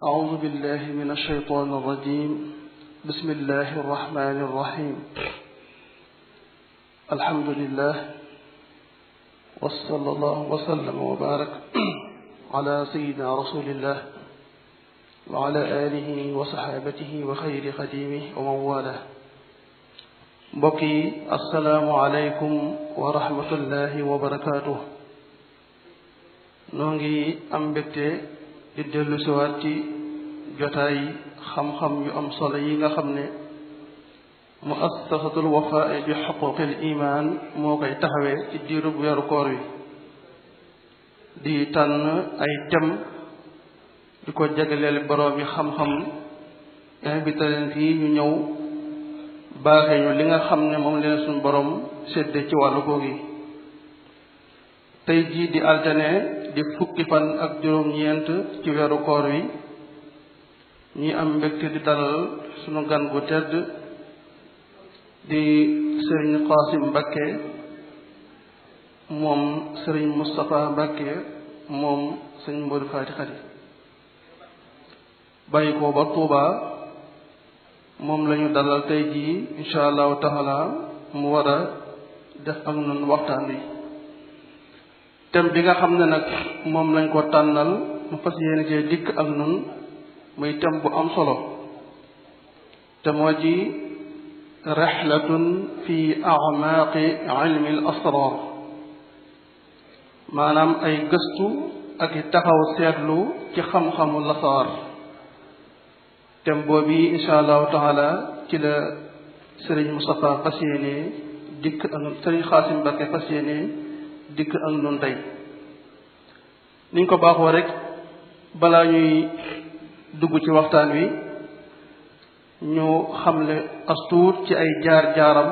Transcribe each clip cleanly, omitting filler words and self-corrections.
أعوذ بالله من الشيطان الرجيم بسم الله الرحمن الرحيم الحمد لله وصلى الله وسلم وبارك على سيدنا رسول الله وعلى آله وصحابته وخير خديمه ومن والاه mbokki assalaamu aleykum wa rahmatullahi wa barakaatuh noo ngi am mbégte di dellu siwaat ci jotaay xam-xam yu am solo yi nga xam ne muassasatul wafaa bi xuquqil iman moo koy taxawee ci diirub weeru koor wi di tànn ay thème di ko jagleel borom yi xam-xam invité leen fii ñu ñëw baaxee ñu li nga xam ne moom leen suñu borom sédde ci wàllu googu yi tey jii di altine di fukki fan ak juróom-ñeent ci weeru koor wi ñi am mbégte di dalal sunu gan gu tedd di sëriñ Qaasim Mbakke moom sëriñ Moustapha Mbakke moom sëriñ Modou Fati Khady bàyyi ko ba Tuuba moom lañu dalal tey jii insha allahu taala mu war a def ak nun waxtaan wi thème bi nga xam ne nag moom lañ ko tànnal mu fas yéene cee dikk ak nun muy thème bu am solo te moo ji rexlatun fi acmaaqi ilmi al asrar maanaam ay gëstu ak i taxaw seetlu ci xam-xamu lasaar thème boobu insha allahu taala ci la sëriñ Moustapha fas yéene dikk ak sëriñ Xaasim Mbakke fas yéene dikk ak nun tey niñ ko baaxoo rek balaa ñuy dugg ci waxtaan wi ñu xamle astuut ci ay jaar-jaaram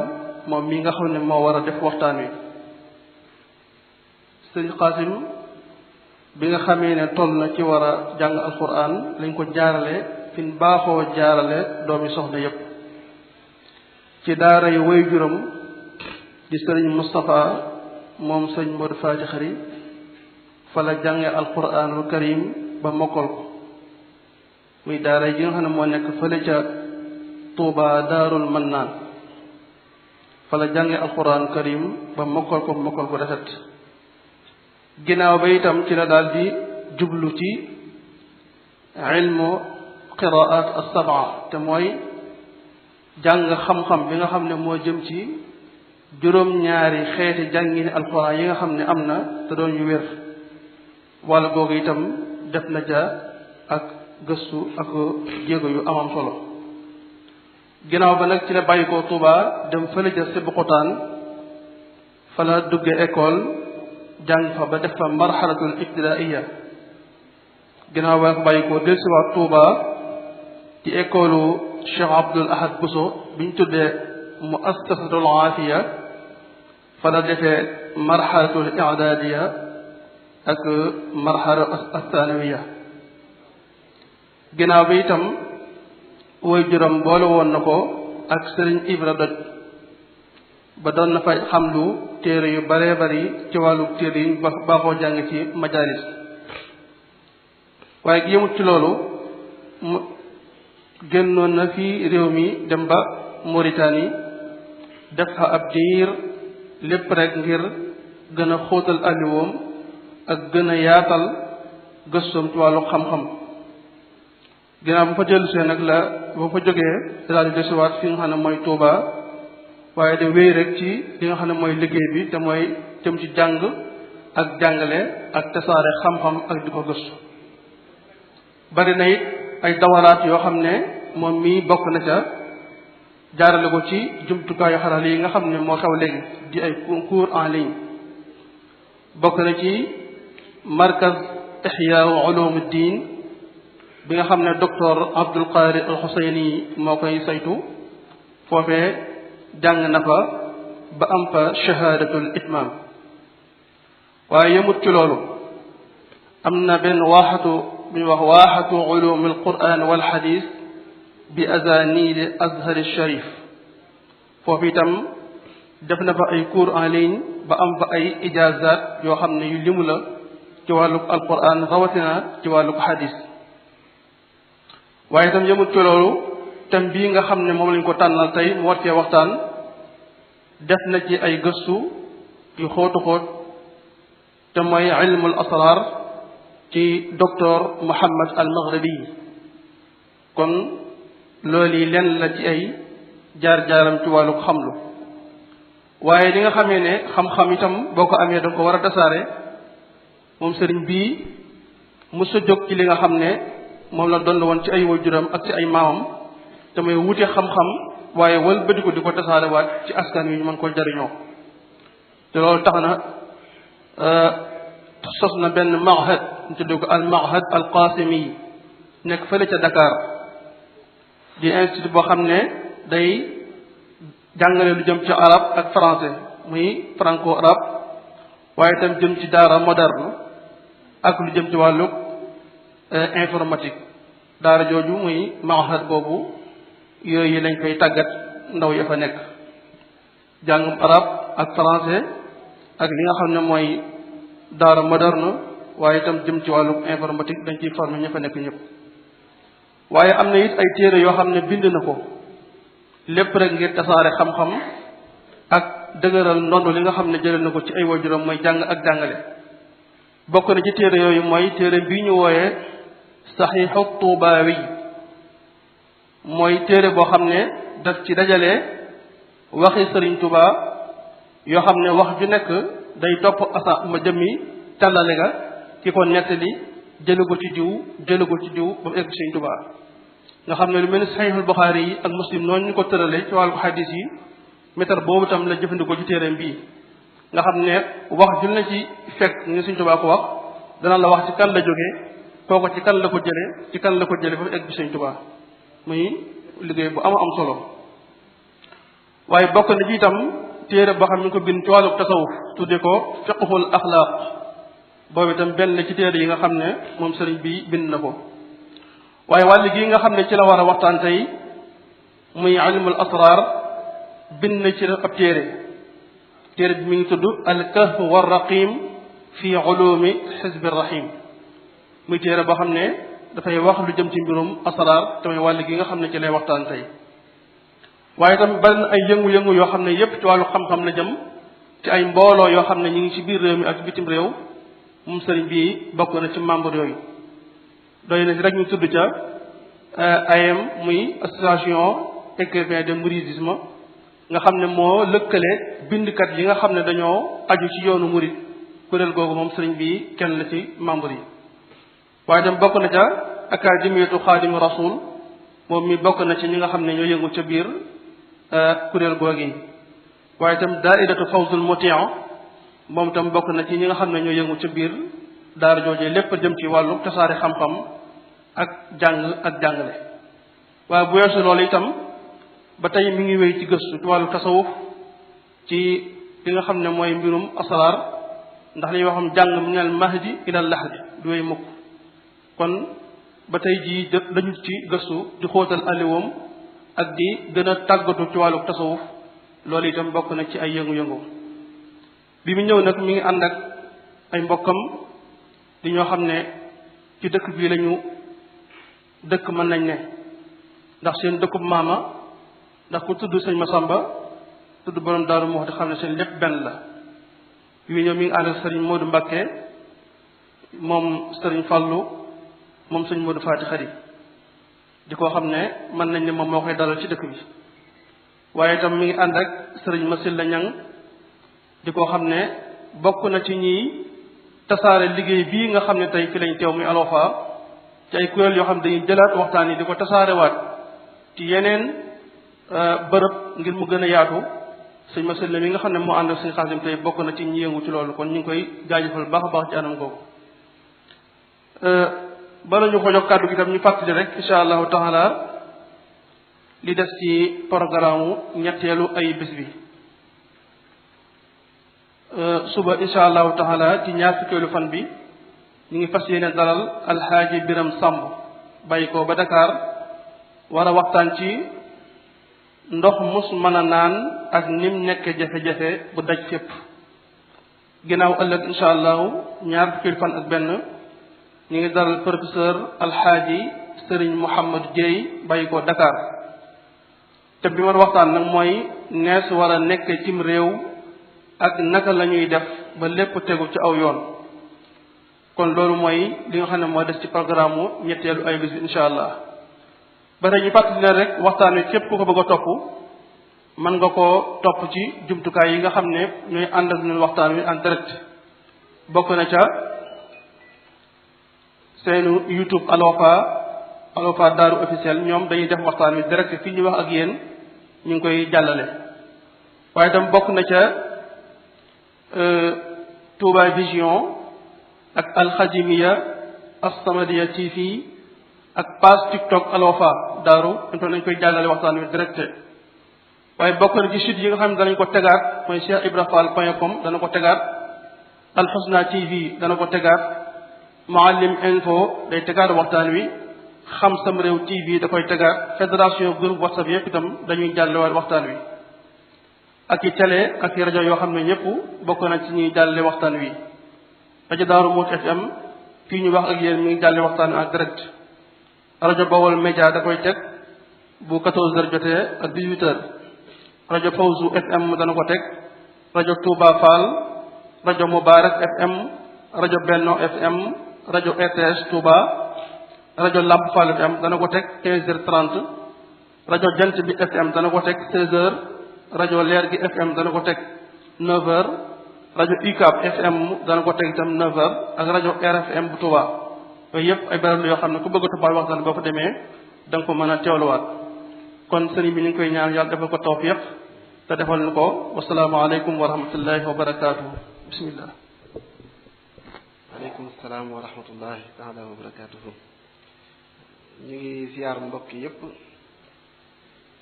moom mi nga xam ne moo war a def waxtaan wi sëriñ Xaasim bi nga xamee ne toll na ci war a jàng alquran lañ ko jaarale fi ñu baaxoo jaarale doomi soxna yépp ci daara yu way juróom di sëriñ Moustapha moom sëriñ Modou Fati Khady fa la jànge alquranul karim ba mokkal ko muy daara yi nga xam ne moo nekk fële ca Touba Daarul Mannaan fa la jànge alquranul karim ba mokkal ko mokkal ko rafet ginnaaw ba itam ci la daal di jublu ci ilmu qiraat as-sab'a te mooy jàng xam-xam bi nga xam ne moo jëm ci juróom-ñaari xeeti jàngini alquran yi nga xam ne am na te doon yu wér wala googu itam def na ca ak gëstu ak jéego yu amam solo ginnaaw ba nag ci la bàyyi ko Touba dem fële ca Sébikotane fa la dugge école jàng fa ba def fa marxalatul ibtidaaiya ginnaaw ba bàyyi ko dellusiwaat Touba ci école Cheikh Abdoul Ahad Bousso bi ñu tuddee muassasatul aafiya fa la defee marxalatul i'daadiya ak marxala athanawiya ginnaaw bi itam woy juróom boole woon na ko ak sëriñ Ibra Doj ba doon na fa xam lu téere yu baree bari ci wàllu téere yi baaxoo jàng ci majalis waaye yëmut ci loolu mu génnoon na fi réew mi dem ba Mauritanie def fa ab diir lépp rek ngir gën a xóotal aliwoom ak gën a yaatal gëstoom ci wàllu xam-xam ginnaaw bu fa dellusee nag la ba fa jógee daal di desiwaat fi nga xam ne mooy Touba waaye de wéy rek ci li nga xam ne mooy liggéey bi te mooy jëm ci jàng ak jàngale ak tasaare xam-xam ak di ko gëstu bari na it ay dawalaat yoo xam ne moom mii bokk na ca jaarale ko ci jumtukaayu xarala yi nga xam ne moo xew léegi di ay cours en ligne bokk na ci markaz ihyaa ulumuddin bi nga xam ne docteur Abdul Qadir al Xuseyni moo koy saytu foofee jàng na fa ba am fa shahadatul itmam waaye yemut ci loolu am na benn waaxatu bu ñuy wax waaxatu ulumul quran wal xadis bi azanil azhar sharif foofu itam def na fa ay cours en ligne ba am fa ay ijazat yoo xam ne yu limu la ci wàllug alquran rawatina ci wàllug xadis waaye itam yëmut ci loolu thème bii nga xam ne moom lañ ko tànnal tey mu war cee waxtaan def na ci ay gëstu yu xóotu xóot te mooy ilmul asrar ci docteur Muhammad al Maghribi kon loolu yi lenn la ci ay jaar-jaaram ci wàllu xamlu waaye li nga xamee ne xam-xam itam boo ko amee danga ko war a tasaare moom sëriñ bii mos a jóg ci li nga xam ne moom la doon woon ci ay waajuram ak ci ay maamam te mooy wute xam-xam waaye wëlbati ko di ko tasaare waat ci askan wi ñu mën koo jariñoo te loolu tax na sos na benn mahad ñu tudd ko al mahad al qasimi nekk fële ca Dakar di institut boo xam ne day jàngale lu jëm ci arab ak français muy franco arabe waaye itam jëm ci daara moderne ak lu jëm ci wàllu informatique daara jooju muy mahad boobu yooyu lañ koy tàggat ndaw ya fa nekk jàngum arab ak français ak li nga xam ne mooy daara moderne waaye itam jëm ci wàllu informatique dañ ciy former ña fa nekk ñëpp waaye am na it ay téere yoo xam ne bind na ko lépp rek ngir tasaare xam-xam ak dëgëral ndondo li nga xam ne jëlee na ko ci ay waajuram mooy jàng ak jàngale bokk na ci téere yooyu mooy téere bii ñu wooyee saxiixu tuubaawi mooy téere boo xam ne daf ci dajale waxi sëriñ Tuubaa yoo xam ne wax ju nekk day topp asa ma jëmmi tàllale ga ki ko nettali jële ko ci diw jële ko ci diw ba mu egg sëriñ Tuubaa nga xam ne lu mel ni saxiixul Buxaari yi ak Muslim noonu ñu ko tërale ci wàllu xadis yi métar boobu tam la jëfandikoo ci téereem bii nga xam ne wax jul na ci fekk ni sëriñ Tuubaa ko wax dana la wax ci kan la jógee kooko ci kan la ko jële ci kan la ko jële ba mu egg sëriñ Tuubaa muy liggéey bu am solo waaye bokk na ci itam téere boo xam ne ñu ko bind ci wàllu tasawuf tudde ko fiqhul axlaaq boobu itam benn ci téere yi nga xam ne moom sëriñ bi bind na ko waaye wàll gi nga xam ne ci la war a waxtaan tey muy ilmul asrar bind na ci ab téere bi mi ngi tudd al kahf war raqim fi ulumi xizbi rahim muy téere boo xam ne dafay wax lu jëm ci mbirum asrar te mooy wàll gi nga xam ne ci lay waxtaan tey waaye itam bari na ay yëngu-yëngu yoo xam ne yépp ci wàllu xam-xam la jëm ci ay mbooloo yoo xam ne ñu ngi ci biir réew mi ak bitim réew moom sëriñ bii bokk na ci membre yooyu doy na ci rek ñu tudd ca AM muy association écrivain de mouridisme nga xam ne moo lëkkale bindkat yi nga xam ne dañoo aju ci yoonu murid kuréel googu moom sëriñ bii kenn la ci membre yi waaye itam bokk na ca académiyatu xaadimu rasul moom mi bokk na ci ñi nga xam ne ñoo yëngu ca biir kuréel googi waaye itam daairatu fawzul mutia moom itam bokk na ci ñi nga xam ne ñoo yëngu ca biir daara joojee lépp jëm ci wàllu tasaare xam-xam ak jàng ak jàngale waaye bu weesu loolu itam ba tey mi ngi wéy ci gëstu ci wàllu tasawuf ci li nga xam ne mooy mbirum asrar ndax li ñuy waxam jàng min al mahdi ila al lahdi du wéy mukk kon ba tey jii dañu ci gëstu di xóotal aliwoom ak di gën a tàggatu ci wàllu tasawuf loolu itam bokk na ci ay yëngu-yëngu bi mu ñëw nag mi ngi ànd ak ay mbokkam di ñoo xam ne ci dëkk bii lañu dëkk mën nañ ne ndax seen dëkkub maama ndax ku tudd sëñ Masamba tudd borom Daaru Muxti xam ne seen lépp benn la bi mu ñëw mi ngi ànd ak sëriñ Modou Mbakke moom sëriñ Fallu moom sëñ Modou Faati Xari di ko xam ne mën nañ ne moom moo koy dalal ci dëkk bi waaye itam mi ngi ànd ak sëriñ Masilla Ñang di ko xam ne bokk na ci ñiy tasaare liggéey bii nga xam ne tey fi lañ teew muy Al Wafa ci ay kuréel yoo xam ne dañuy jëlaat waxtaan yi di ko tasaarewaat ci yeneen bërëb ngir mu gën a yaatu sëñ Masilla mi nga xam ne moo ànd ak sëñ Xaasim tey bokk na ci ñi yëngu ci loolu kon ñu ngi koy jaajëfal baax a baax ci anam googu bala ñu ko jox kàddu gi tam ñu fàttali rek insha allahu taala li des ci programme ñetteelu ay bés bi suba insha allahu taala ci ñaar fukkeelu fan bi ñu ngi fas yéene dalal alxaaji Biram Samb bàyyi ko ba Dakar war a waxtaan ci ndox mus mën a naan ak nim nekk jafe-jafe bu daj fépp ginnaaw ëllëg insha allahu ñaar fukkeelu fan ak benn ñu ngi dalal professeur alxaaji Serigne Mouhamadou Dieye bàyyi ko Dakar te bi ma waxtaan nag mooy nees war a nekk cim réew ak naka la ñuy def ba lépp tegu ci aw yoon kon loolu mooy li nga xam ne moo des ci programme mu ñetteelu ay bis bi incha allah ba tey ñu fàttali leen rek waxtaan wi képp ku ko bëgg a topp mën nga koo topp ci jumtukaay yi nga xam ne ñooy ànd ak ñun waxtaan wi en direct bokk na ca seenu YouTube Al Wafa Daaru officiel ñoom dañuy def waxtaan wi direct fii ñu wax ak yéen ñu ngi koy jàllale waaye itam bokk na ca Touba Vision ak Alxadimiya As-Samadiyya TV ak page TikTok Al Wafa Daaru intoon nañ koy jàllale waxtaan wi direct waaye bokk na ci site yi nga xam ne danañ ko tegaat mooy cheikhibrafal.com dana ko tegaat Alxusna TV dana ko tegaat Mouhalim Info day tegaat waxtaan wi Xam Sam Réew TV da koy tegaat fédération groupe WhatsApp yëpp itam dañuy jàllale waxtaan wi ak i télé ak i rajo yoo xam ne ñëpp bokk na ci ñuy jàllale waxtaan wi rajo Daaru Muxti FM fii ñu wax ak yéen mi ngi jàllale waxtaan wi en direct rajo Bawol Média da koy teg bu 14h jotee ak 18h rajo Fawzu FM dana ko teg rajo Touba Fall rajo Mubarak FM rajo Benno FM rajo RTS Touba rajo Lamp Fall FM dana ko teg 15h30 rajo Jant bi FM dana ko teg 16h rajo Leer gi FM dana ko teg 9h rajo UCAB FM dana ko teg itam 9h ak rajo RFM bu Touba yooyu yëpp ay barab yoo xam ne ku bëgg a toppal waxtaan boo fa demee da nga ko mën a teewluwaat kon sëriñ bi ñu ngi koy ñaan yàlla defal ko tawfiq te defal ñu ko wasalaamaaleykum wa rahmatullahi wa barakaatuhu bismillah. waaleykum salaam wa rahmatullahi taala wa barakaatuhu. ñu ngi ziar mbokk yépp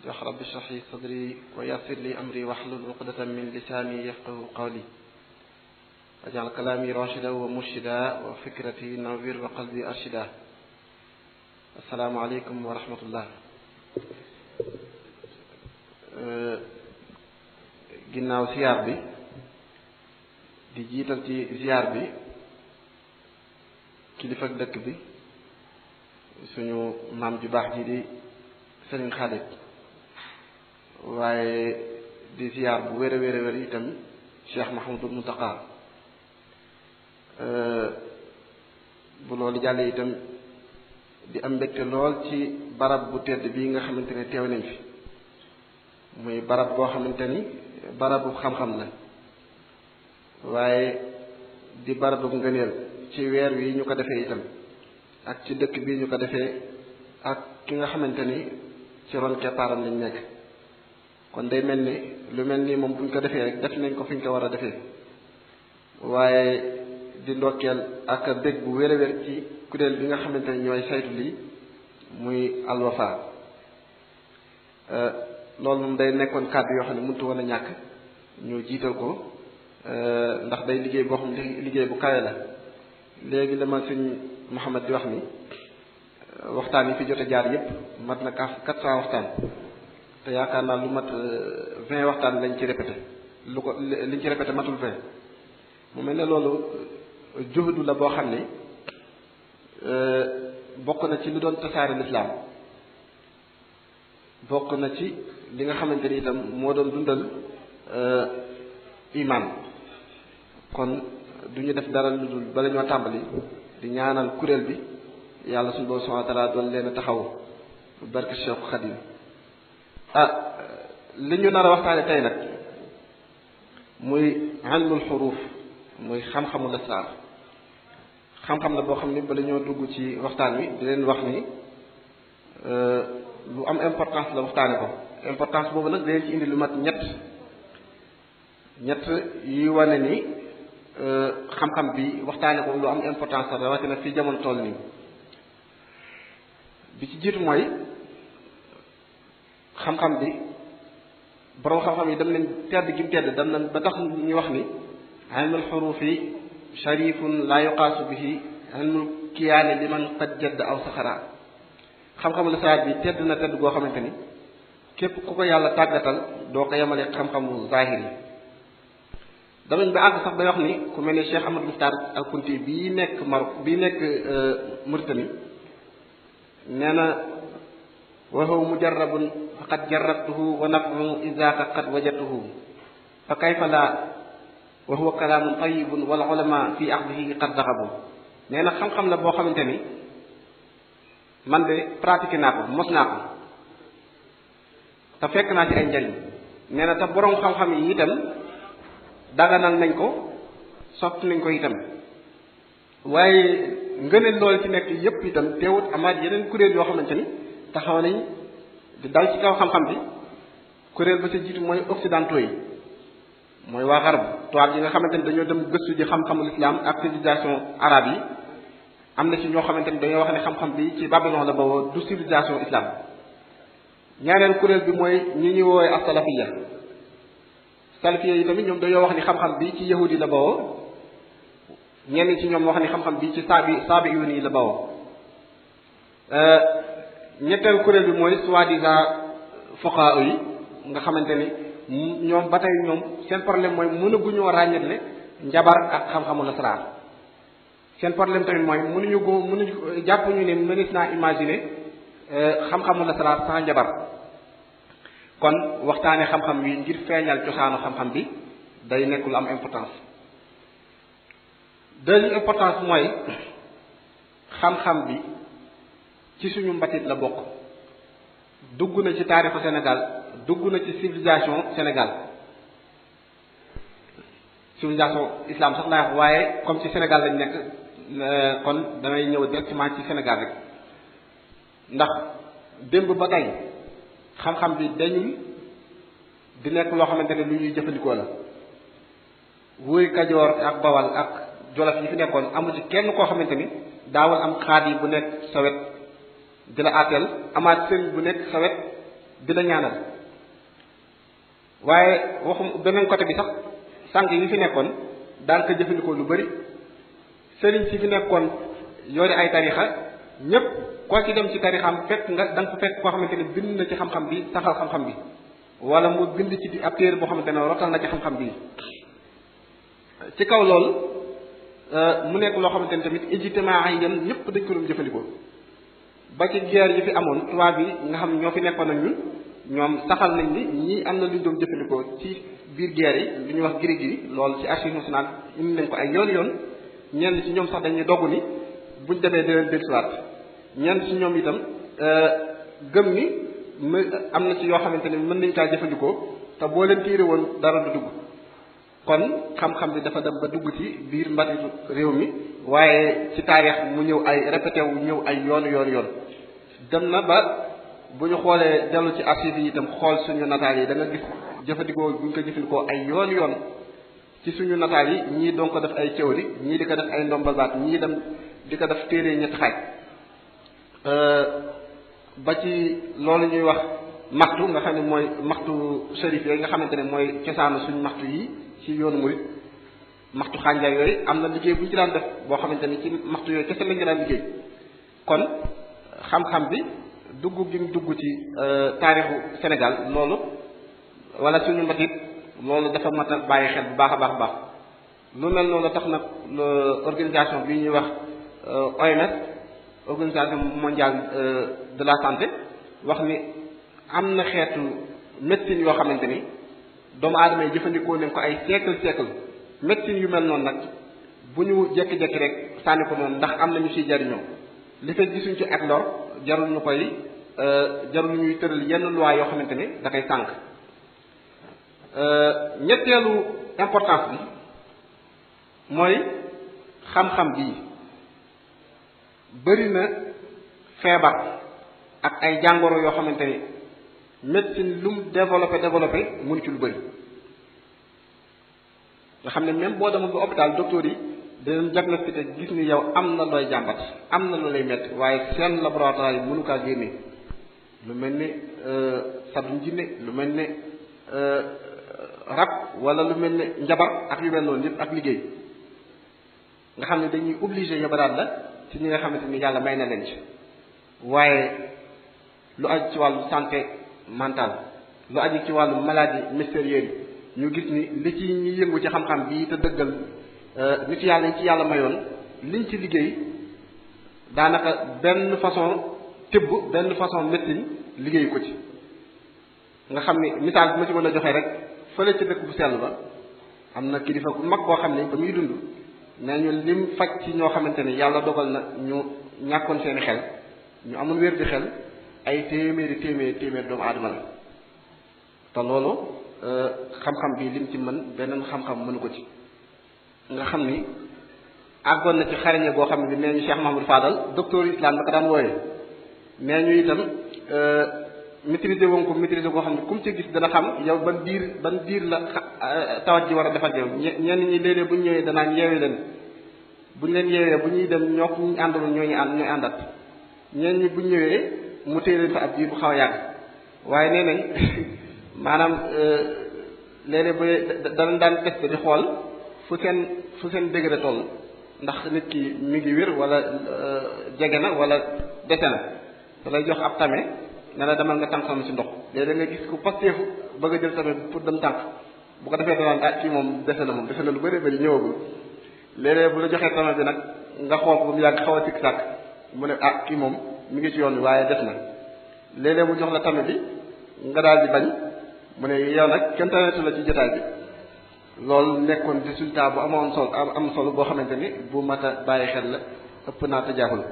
jox rabbi shrah li sadri wa yassir li amri wahlul uqdatan min lisaani yafqahu qawli waj'al kalaami rashida wa murshida wa fikrati nawwir wa qalbi arshida. assalaamu aleykum wa rahmatullah. ginnaaw ziar bi di jiital ci ziar bi kilifa ak dëkk bi suñu maam ju baax ji di Sëriñ Xaalit waaye di ziar bu wér a wér a wér itam Cheikh Mahamadul Muntaqa bu loolu jàllee itam di am mbégte lool ci barab bu tedd bii nga xamante ne teew nañ fi muy barab boo xamante ni barabu xam-xam la waaye di barabu ngëneel ci weer wi ñu ko defee itam ak ci dëkk bii ñu ko defee ak ki nga xamante ni ci ron keppaaram lañ nekk kon day mel ni lu mel nii moom buñ ko defee rek def nañ ko fi ñu ko war a defee waaye di ndokkeel ak bég bu wér a wér ci kuréel bi nga xamante ni ñooy saytu lii muy Al Wafa loolu moom day nekkoon kàddu yoo xam ne mënut woon a ñàkk ñu jiital ko ndax day liggéey boo xam ne liggéey bu kawe la léegi la ma sëñ Mouhamad di wax ni waxtaan yi fi jot a jaar yépp mat na 400 waxtaan te yaakaar naa lu mat 20 waxtaan lañ ci répété lu ko liñ ci répété matul 20 mu mel ne loolu juhdu la boo xam ne bokk na ci lu doon tasaare lislaam bokk na ci li nga xamante ni itam moo doon dundal iman kon du ñu def dara lu dul bala ñoo tàmbali di ñaanal kuréel bi yàlla suñu boroom subhanahu wa ta'ala doon leen a taxaw barke Cheikh Khadim li ñu nar a waxtaane tey nag muy ilmul xuruuf muy xam-xamu lasraar xam-xam la boo xam ni bala ñoo dugg ci waxtaan wi di leen wax ni lu am importance la waxtaane ko importance boobu nag daleen ci indi lu mat ñett yi wane ni xam-xam bi waxtaane ko lu am importance la rawatina fii jamono toll nii bi ci jiitu mooy xam-xam bi borom xam-xam yi dem nañ tedd gi mu tedd dem nañ ba tax ñu wax ni ilmul xuruufi sharifun la yuqaasu bihi ilmul kiyaani liman qad jadd aw saxara xam-xamu lasraar bi tedd na tedd goo xamante ni képp ku ko yàlla tàggatal doo ko yemale xam-xamu zahir yi damañ ba àgg sax bay wax ni ku mel ne Cheikh Ahmadou Muxtaar al Kunti bii nekk Maroc bii nekk Mauritanie nee na wa huwa mujarrabun faqad jarrabtuhu wa naf'u izaaka qad wajadtuhu fa kayfa la wa huwa kalaamun tayyibun wal ulama fi axdihi qad daxabu. nee na xam-xam la boo xamante ni man de pratiqué naa ko mos naa ko te fekk naa ci ay njariñ. nee na te boroom xam-xam yi itam daganal nañ ko sopp nañ ko itam, waaye ngëneel loolu ci nekk yépp itam teewut amaat yeneen kuréel yoo xamante ni taxaw nañ di dal ci kaw xam-xam bi. kuréel ba sa jiitu mooy occidentaux yi, mooy waa xarab tubaab yi nga xamante ni dañoo dem gëstu ji xam-xamul islam ak civilisation arabe yi. am na ci ñoo xamante ni dañoo wax ne xam-xam bi ci Babylone la bawoo, du civilisation islam. ñaareel kuréel bi mooy ñi ñuy woowee ak salafiya. salafiya yi tamit ñoom dañoo wax ni xam-xam bi ci yahudi la bawoo, ñenn ci ñoom wax ni xam-xam bi ci saabiyuun yi la bawoo. ñetteel kuréel bi mooy soi-disant fuqahaa yi nga xamante ni ñoom ba tey ñoom seen problème mooy mënaguñoo ràññetle njabar ak xam-xamu lasraar. seen problème tamit mooy mënuñu jàpp ñu ne mënees naa imaginer xam-xamu lasraar sans njabar. kon waxtaane xam-xam wi ngir feeñal cosaanu xam-xam bi day nekk lu am importance. deuxième importance mooy xam-xam bi ci suñu mbatit la bokk, dugg na ci taarixu Sénégal, dugg na ci civilisation Sénégal, civilisation islam sax laa wax, waaye comme ci Sénégal lañ nekk kon damay ñëw directement ci Sénégal rek. ndax démb ba tey xam-xam bi dañuy di nekk loo xamante ne lu ñuy jëfandikoo la. wuy Kajoor ak Bawal ak Jolof yi fi nekkoon amu ci kenn koo xamante ni daawal am xaat yi bu nekk sa wet di la àtteel, amaat sëriñ bu nekk sa wet di la ñaanal. waaye waxum beneen côté bi sax sànq yi fi nekkoon daan ko jëfandikoo lu bari. sëriñ si fi nekkoon yore ay tarixa ñépp koo ci dem ci tarixam fekk nga da nga ko fekk koo xamante ne bind na ci xam-xam bi, saxal xam-xam bi, wala mu bind ci ab téere boo xamante ne rotal na ci xam-xam bi. ci kaw loolu mu nekk loo xamante ne tamit ijtimaa ay yéen ñëpp dañ ko doon jëfandikoo. ba ci guerre yi fi amoon tubaab yi nga xam ñoo fi nekkoon ak ñun ñoom saxal nañ ni ñii am na lu ñu doon jëfandikoo ci biir guerre yi lu ñuy wax giri giri. loolu ci archive nationale indi nañ ko ay yoon ñenn ci ñoom sax dañuy dogg ni buñ demee di leen dellusiwaat. ñenn ci ñoom itam gëm ni am na ci yoo xamante ne mën nañ kaa jëfandikoo te boo leen tiire woon dara du dugg. kon xam-xam bi dafa dem ba dugg ci biir mbatitu réew mi, waaye ci taarix mu ñëw ay répété wu ñëw ay yoon dem na ba bu ñu xoolee dellu ci archive yi itam xool suñu nataal yi da nga gis jëfandikoo bu ñu ko jëfandikoo ay yoon ci suñu nataal yi. ñii doon ko def ay théorie, ñii di ko def ay ndombal baat, ñii dem di ko def téere ñetti xaaj. ba ci loolu ñuy wax maxtu nga xam ne mooy maxtu sharif yooyu nga xamante ne mooy cosaanu suñu maxtu yi ci yoonu murid. maxtu xànjaay yooyu am na liggéey bu ñu ci daan def boo xamante ni ci maxtu yooyu kese lañ ci daan liggéey. kon xam-xam bi dugg gi mu dugg ci taarixu Sénégal loolu wala suñu mbatit loolu dafa mat a bàyyi xel bu baax a baax. lu mel noonu tax nag organisation bi ñuy wax OMS, organisation mondiale de la santé, wax ni am na xeetu médecine yoo xamante ni doomu aadama yi jëfandikoo nañ ko ay siècle médecine yu mel noonu nag bu ñu jékki-jékki rek sànni ko noonu ndax am na ñu ciy jariñoo. li fekk gisuñ ci ak lor jarul ñuy tëral yenn loi yoo xamante ni da koy sànq. ñetteelu importance bi mooy xam-xam bii bëri na feebar ak ay jàngoro yoo xamante ni médecine lu mu développé mënu ci lu bëri. nga xam ne même boo demoon ba hôpital docteur yi dinañ diagnostiqué gis ni yow am na looy jàmbat, am na lu lay metti, waaye seen laboratoire yi mënu kaa génne. lu mel ni sadum jinne, lu mel ni rab, wala lu mel ni njabar ak yu mel noonu yëpp ak liggéey. nga xam ne dañuy obligé yabaraat la ci ñi nga xamante ni yàlla may na leen ci. waaye lu aju ci wàllu santé mentale, lu aju ci wàllu maladie mystérieuse ñu gis ni li ci ñi yëngu ci xam-xam bii te dëggal nit yàlla yi ci yàlla mayoon liñ ci liggéey daanaka benn façon tibb benn façon médecine liggéey ko ci nga xam ni misaal bi ma ci mën a joxe rek fële ci dëkk bu sell ba am na kilifa bu mag boo xam ne ba muy dund nee ñu lim faj ci ñoo xamante ni yàlla dogal na ñu ñàkkoon seeni xel ñu amul wér di xel ay téeméeri doomu aadama la te loolu xam-xam bi lim ci mën beneen xam-xam mënu ko ci nga xam ni àggoon na ci xarañe boo xam ne bi nee ñu Cheikh Mahamadou Fadal docteur islam da ko daan wooye nee ñu itam maîtriser woon ko maîtriser koo xam ne kum ci gis dana xam yow ban diir la tawat ji war a defal yow ñenn ñi léeg-léeg bu ñu ñëwee danaan yeewee leen bu ñu leen yeewee bu ñuy dem ñoo ñu àndaloon ñooy àndat ñenn ñi bu ñu ñëwee mu téye leen fa ab diir bu xaw a yàgg waaye nee nañ maanaam léeg-léeg bu danañ daan testé di xool fu seen degré toll ndax nit ki mi ngi wér wala jege na wala dese na da lay jox ab tame ne la demal nga tànk sama si ndox léeg-léeg nga gis ku pasteefu bëgg a jël tame pour dem tànk bu ko defee danaan ah kii moom dese na lu bëri bëri ñëwagul léeg-léeg bu la joxee tame bi nag nga xool ko ba mu yàgg xaw a sikk sàkk mu ne ah kii moom mi ngi ci yoon bi waaye des na léeg-léeg mu jox la tame bi nga daal di bañ mu ne yow nag kenn taneetu la ci jotaay bi loolu nekkoon résultat bu am solo boo xamante ni bu mat a bàyyi xel la ëpp naa tajaaxul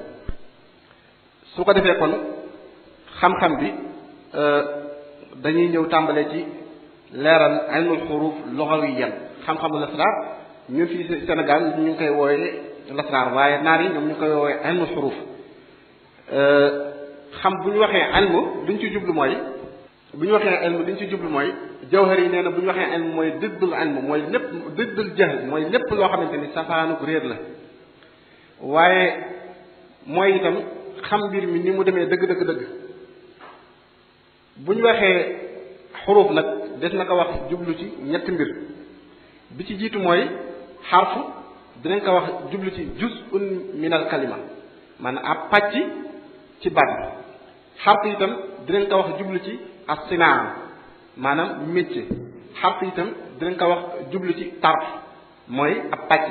su ko defee kon xam-xam bi dañuy ñëw tàmbalee ci leeral ilmul xuruuf lugawiyan xam-xamu lasraar ñun fii Sénégal ñu ngi koy wooye lasraar waaye naar yi ñoom ñu ngi koy wooye ilmul xuruuf xam bu ñu waxee ilmu luñ ci jublu mooy jawhar yi nee na bu ñu waxee ilmu mooy diddul ilmu mooy lépp diddul jahl mooy lépp loo xamante ni safaanu réer la waaye mooy itam xam mbir mi ni mu demee dëgg bu ñu waxee xuruuf nag des na ko wax jublu ci ñetti mbir bi ci jiitu mooy xarfu dinañ ko wax jublu ci juz'un min al kalima maanaam ab pàcc ci baat bi xarfu itam dinañ ko wax jublu ci as-sinaa maanaam métier xarfu itam dinañ ko wax jublu ci tarf mooy ab pàcc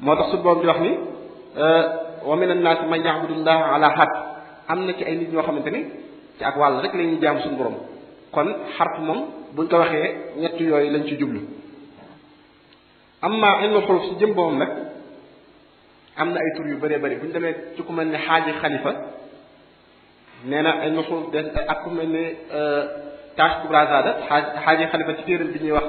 moo tax su boobu di wax ni wa min an-naas man ya'budullaha ala had am na ci ay nit ñoo xamante ni ci ak wàll rek la ñuy jaam suñu borom kon xarf moom buñ ko waxee ñett yooyu lañ ci jublu amma ilmul xuruuf si jëm boppam nag am na ay tur yu bëree bëri bu ñu demee ci ku mel ne xaaji xalifa nee na ilmul xuruuf de ak ku mel ne Taaj Kubrazada xaaji xalifa ci téeram bi ñuy wax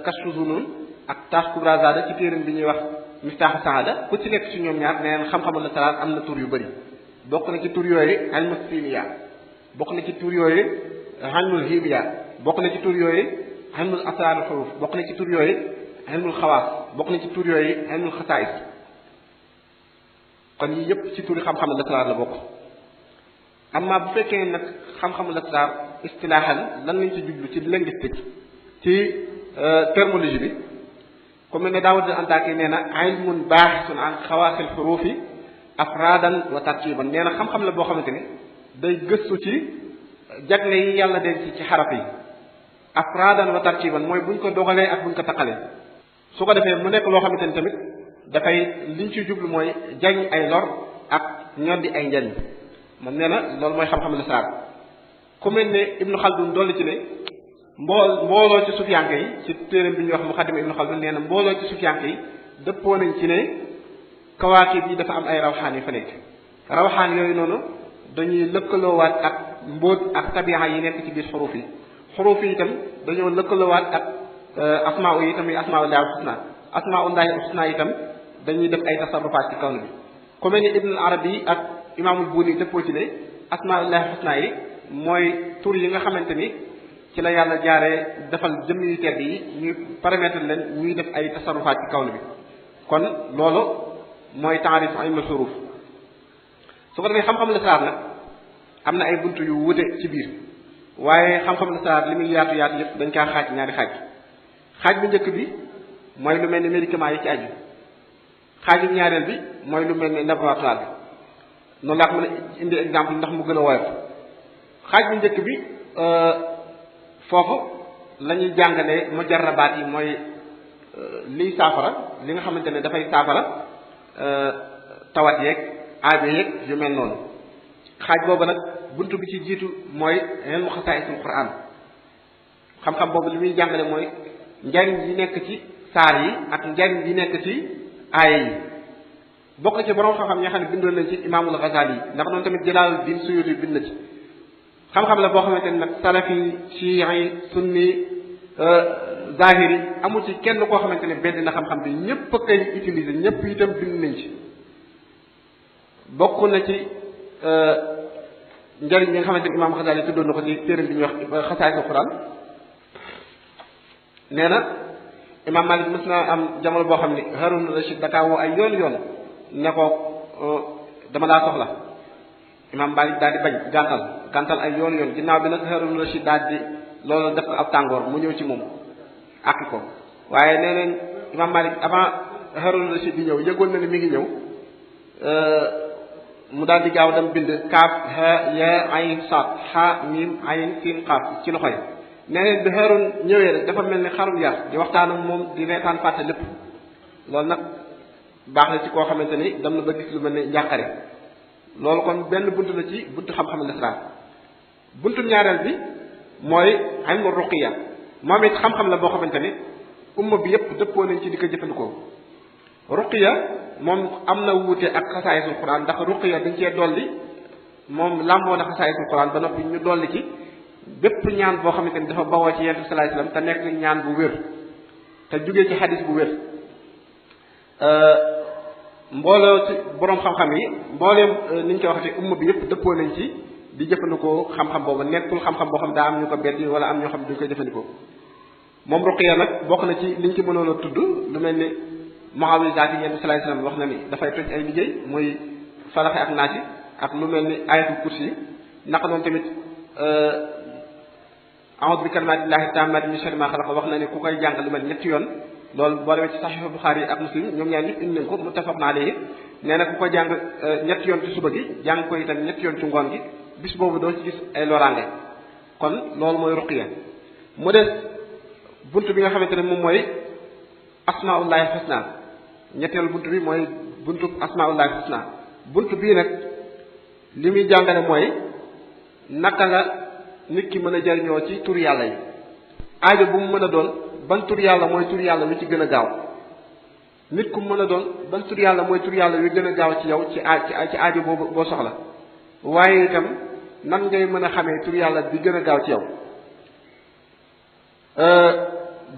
Kashfu Zunun ak Taaj Kubrazada ci téeram bi ñuy wax Miftaaxu Saada ku ci nekk ci ñoom ñaar nee na xam-xamu la salaat am na tur yu bëri bokk na ci tur yooyu ilmu simiya bokk na ci tur yooyu ilmul hibiya bokk na ci tur yooyu ilmul asraarul xuruuf bokk na ci tur yooyu ilmul xawaas bokk na ci tur yooyu ilmul xasaais kon yii yëpp ci turi xam-xamu lasraar la bokk amma bu fekkee nag xam-xamu lasraar istilaahan lan lañ ci jublu ci linguistique ci terminologie bi comme ne Daawud al-Antaaki nee na ilmun baaxisun an xawaasil xuruufi afraadan wa tartiban nee na xam-xam la boo xamante ni day gëstu ci jagle yi yàlla denc ci xaraf yi afraadan wa tartiban mooy buñ ko dogalee ak buñ ko taqalee su ko defee mu nekk loo xamante ni tamit dafay liñ ci jublu mooy jañ ay lor ak ñoddi ay njariñ moom nee na loolu mooy xam-xam la saar ku mel ne Ibnu Xaldun dolli ci ne mbooloo ci sufiyanke yi ci téeram bi ñuy wax Muqaddima Ibnu Xaldun nee na mbooloo ci sufiyanke yi dëppoo nañ ci ne kawaakib yi dafa am ay rawxaan yu fa nekk rawxaan yooyu noonu dañuy lëkkaloowaat ak mbóot ak tabixa yi nekk ci biir xuruuf yi itam dañoo lëkkaloowaat ak asmaa yi itam asmaa ullahi al-husna asmaa ullahi al-husna itam dañuy def ay tasarrufaat ci kawn bi ku mel ni Ibn al-Arabi ak imaamul Buuni dëppoo ci ne asmaa ullahi al-husna yi mooy tur yi nga xamante ni ci la yàlla jaaree defal jëmm yu tedd yi ñuy permettre leen ñuy def ay tasarrufaat ci kawn bi kon loolu mooy taarif ilmul xuruuf su ko defee xam-xam lasraar nag am na ay buntu yu wute ci biir waaye xam-xam lasraar li muy yaatu yëpp dañ kaa xaaj ñaari xaaj bu njëkk bi mooy lu mel ni médicament yi ci aju xaaju ñaareel bi mooy lu mel ni laboratoire bi noonu laa ko mën a indi exemple ndax mu gën a woyof xaaj bu njëkk bi foofu la ñuy jàngalee mujarrabaat yi mooy liy saafara li nga xamante ne dafay saafara tawat yeeg aajo yeeg yu mel noonu xaaj boobu nag buntu bi ci jiitu mooy ilmu xasaa'isul Qur'an xam-xam boobu li muy jàngale mooy njariñ yi nekk ci saar yi ak njariñ yi nekk ci aaya yi bokk na ci borom xam-xam ñi nga xam ne bindoon nañ ci imaamul Ghazali yi ndax noonu tamit Jalaaluddin Suyuti bind na ci xam-xam la boo xamante ne nag salafi chii'i sunni zahiri amul ci kenn koo xamante ne benn na xam-xam bi ñëpp a koy utiliser ñëpp itam bind nañ ci bokk na ci njariñ bi nga xamante ne imaam Ghazali tuddoon na ko ci téeram bi ñuy wax xasaa'isul Qur'an nee na imaam Malik mës naa am jamono boo xam ne Harun Rashid dakaa woo ay yoon ne ko dama laa soxla imaam Malik daal di bañ gàntal ay yoon ginnaaw bi nag Harun Rashid daal di loolu def ko ab tàngoor mu ñëw ci moom àkki ko waaye nee neen imaam Malik avant Harun Rashid di ñëw yëgoon na ne mi ngi ñëw mu daal di gaaw dem bind kaaf ha ya ayn saad ha mim ayn siin qaaf ci loxo yi nee neen bi Harun ñëwee rek dafa mel ni xarum yar di waxtaan ak moom di reetaan fàtte lépp loolu nag baax na ci koo xamante ni dem na ba gis lu mel ni njàqare loolu kon benn buntu la ci buntu xam-xam l'islam buntu ñaareel bi mooy ilmu ruqiya moom it xam-xam la boo xamante ni umma bi yépp dëppoo nañ ci di ko jëfandikoo ruqiya moom am na wuute ak xasaayisul Qur'an ndax ruqiya dañ cee dolli moom làmboo na xasaayisul Qur'an ba noppi ñu dolli ci bépp ñaan boo xamante ni dafa bawoo ci Yonent bi sallallahu alayhi wasallam te nekk ñaan bu wér te jugee ci xadis bu wér mbooloo ci boroom xam-xam yi mbooleem ni ñu koy waxee umma bi yëpp dëppoo nañ ci di jëfandikoo xam-xam boobu nekkul xam-xam boo xam daa am ñu ko beddi wala am ñoo xam ne duñ koy jëfandikoo moom ruqiya nag bokk na ci liñ ci mënoon a tudd lu mel ni mu'awizaat yi Yonent bi sallallahu alayhi wasallam wax na ni dafay toj ay liggéey muy falaxe ak naasi ak lu mel ni ayatul kursi yi naka noonu tamit a'uuzu bi kalimaatillaahi taammaati min sharri maa xalaq wax na ni ku koy jàng lu mel ñetti yoon loolu boo demee ci Sahih Bukhari yi ak Muslim ñoom ñaar ñëpp indi nañ ko muttafaqun alayhi nee na ku ko jàng ñetti yoon ci suba gi jàng ko itam ñetti yoon ci ngoon gi bis boobu doo ci gis ay loraange kon loolu mooy ruqiya mu des buntu bi nga xamante ne moom mooy asmaullahi husna ñetteelu buntu bi mooy buntu asmaullahi husna buntu bii nag li muy jàngale mooy naka la nit ki mën a jariñoo ci tur yàlla yi aajo bu mu mën a doon ban tur yàlla mooy tur yàlla wi ci gën a gaaw nit ku mën a doon ban tur yàlla mooy tur yàlla wi gën a gaaw ci yow ci aajo boo soxla waaye itam nan ngay mën a xamee tur yàlla bi gën a gaaw ci yow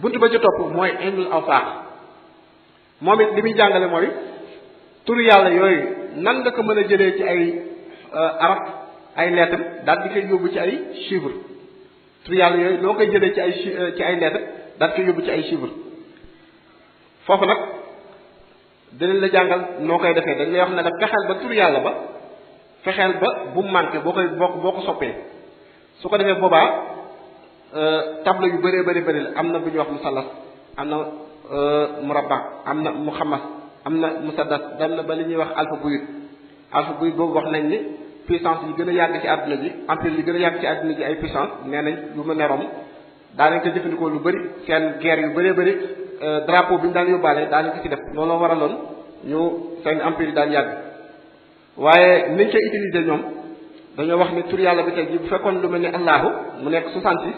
buntu ba ci topp mooy ilmul awsaax moom it li muy jàngale mooy tur yàlla yooyu nan nga ko mën a jëlee ci ay arab ay lettres daal di koy yóbbu ci ay chiffres tur yàlla yooyu loo koy jëlee ci ay lettres daal di koy yóbbu ci ay chiffres foofu nag dinañ la jàngal noo koy defee dañ lay wax ne la fexeel ba tur yàlla ba fexeel ba bu mu manqué boo ko soppee su ko defee boobaa tableau yu bëree bëri la am na bu ñuy wax musallas am na murabba am na muxammas am na musaddas dem na ba li ñuy wax alpha buyut boobu wax nañ ni puissance yi gën a yàgg ci àdduna ji empire yi gën a yàgg ci àdduna ji ay puissance nee nañ lu mel ne Rome daanañ ko jëfandikoo lu bëri seen guerre yu bëree bëri drapeau bi ñu daan yóbbaale daanañ ko ci def looloo waraloon ñu seen empire yi daan yàgg waaye niñ koy utiliser ñoom dañoo wax ni tur yàlla bi tey ji bu fekkoon lu mel ni allahu mu nekk 66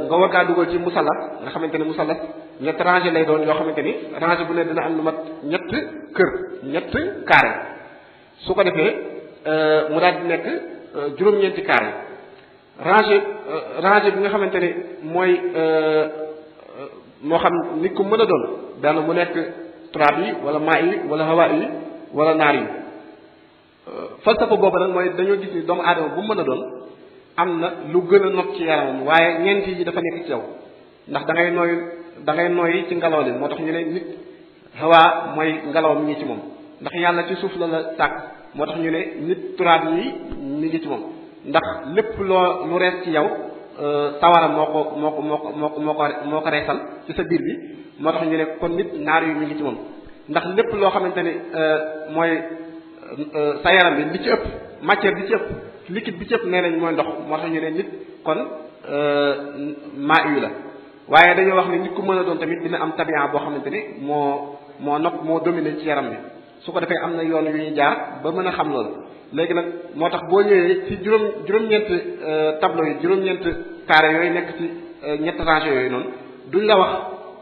nga war kaa dugal ci musallas nga xamante ni musallas ñett rangée lay doon yoo xamante ni rangée bu ne dina am lu mat ñett carré su ko defee mu daal di nekk juróom-ñeenti carré rangée bi nga xamante ni mooy moo xam nit ku mën a doon benn mu nekk turaab yi wala maa yi wala hawaa yi wala naar yi falsafa boobu nag mooy dañoo gis ni doomu aadama bu mën a doon am na lu gën a not ci yaramam waaye ñeent yi dafa nekk ci yow ndax da ngay nooy ci ngelaw li moo tax ñu ne nit hawaa mooy ngelaw mi ngi ci moom ndax yàlla ci suuf la sàkk moo tax ñu ne nit turaab yi mi ngi ci moom ndax lépp lu rees ci yow sawara moo ko reesal ci sa biir bi moo tax ñu ne kon nit naar yu mi ngi ci moom ndax lépp loo xamante ne mooy sa yaram bi li ci ëpp matière bi ci ëpp liquide bi ci ëpp nee nañ mooy ndox moo tax ñu ne nit kon maa yu la waaye dañoo wax ne nit ku mën a doon tamit dina am tabian boo xamante ni moo dominé ci yaram bi su ko defee am na yoon yu ñuy jaar ba mën a xam loolu léegi nag moo tax boo ñëwee ci juróom-ñeent tableau yi juróom-ñeent carré yooyu nekk ci ñett rangées yooyu noonu duñ la wax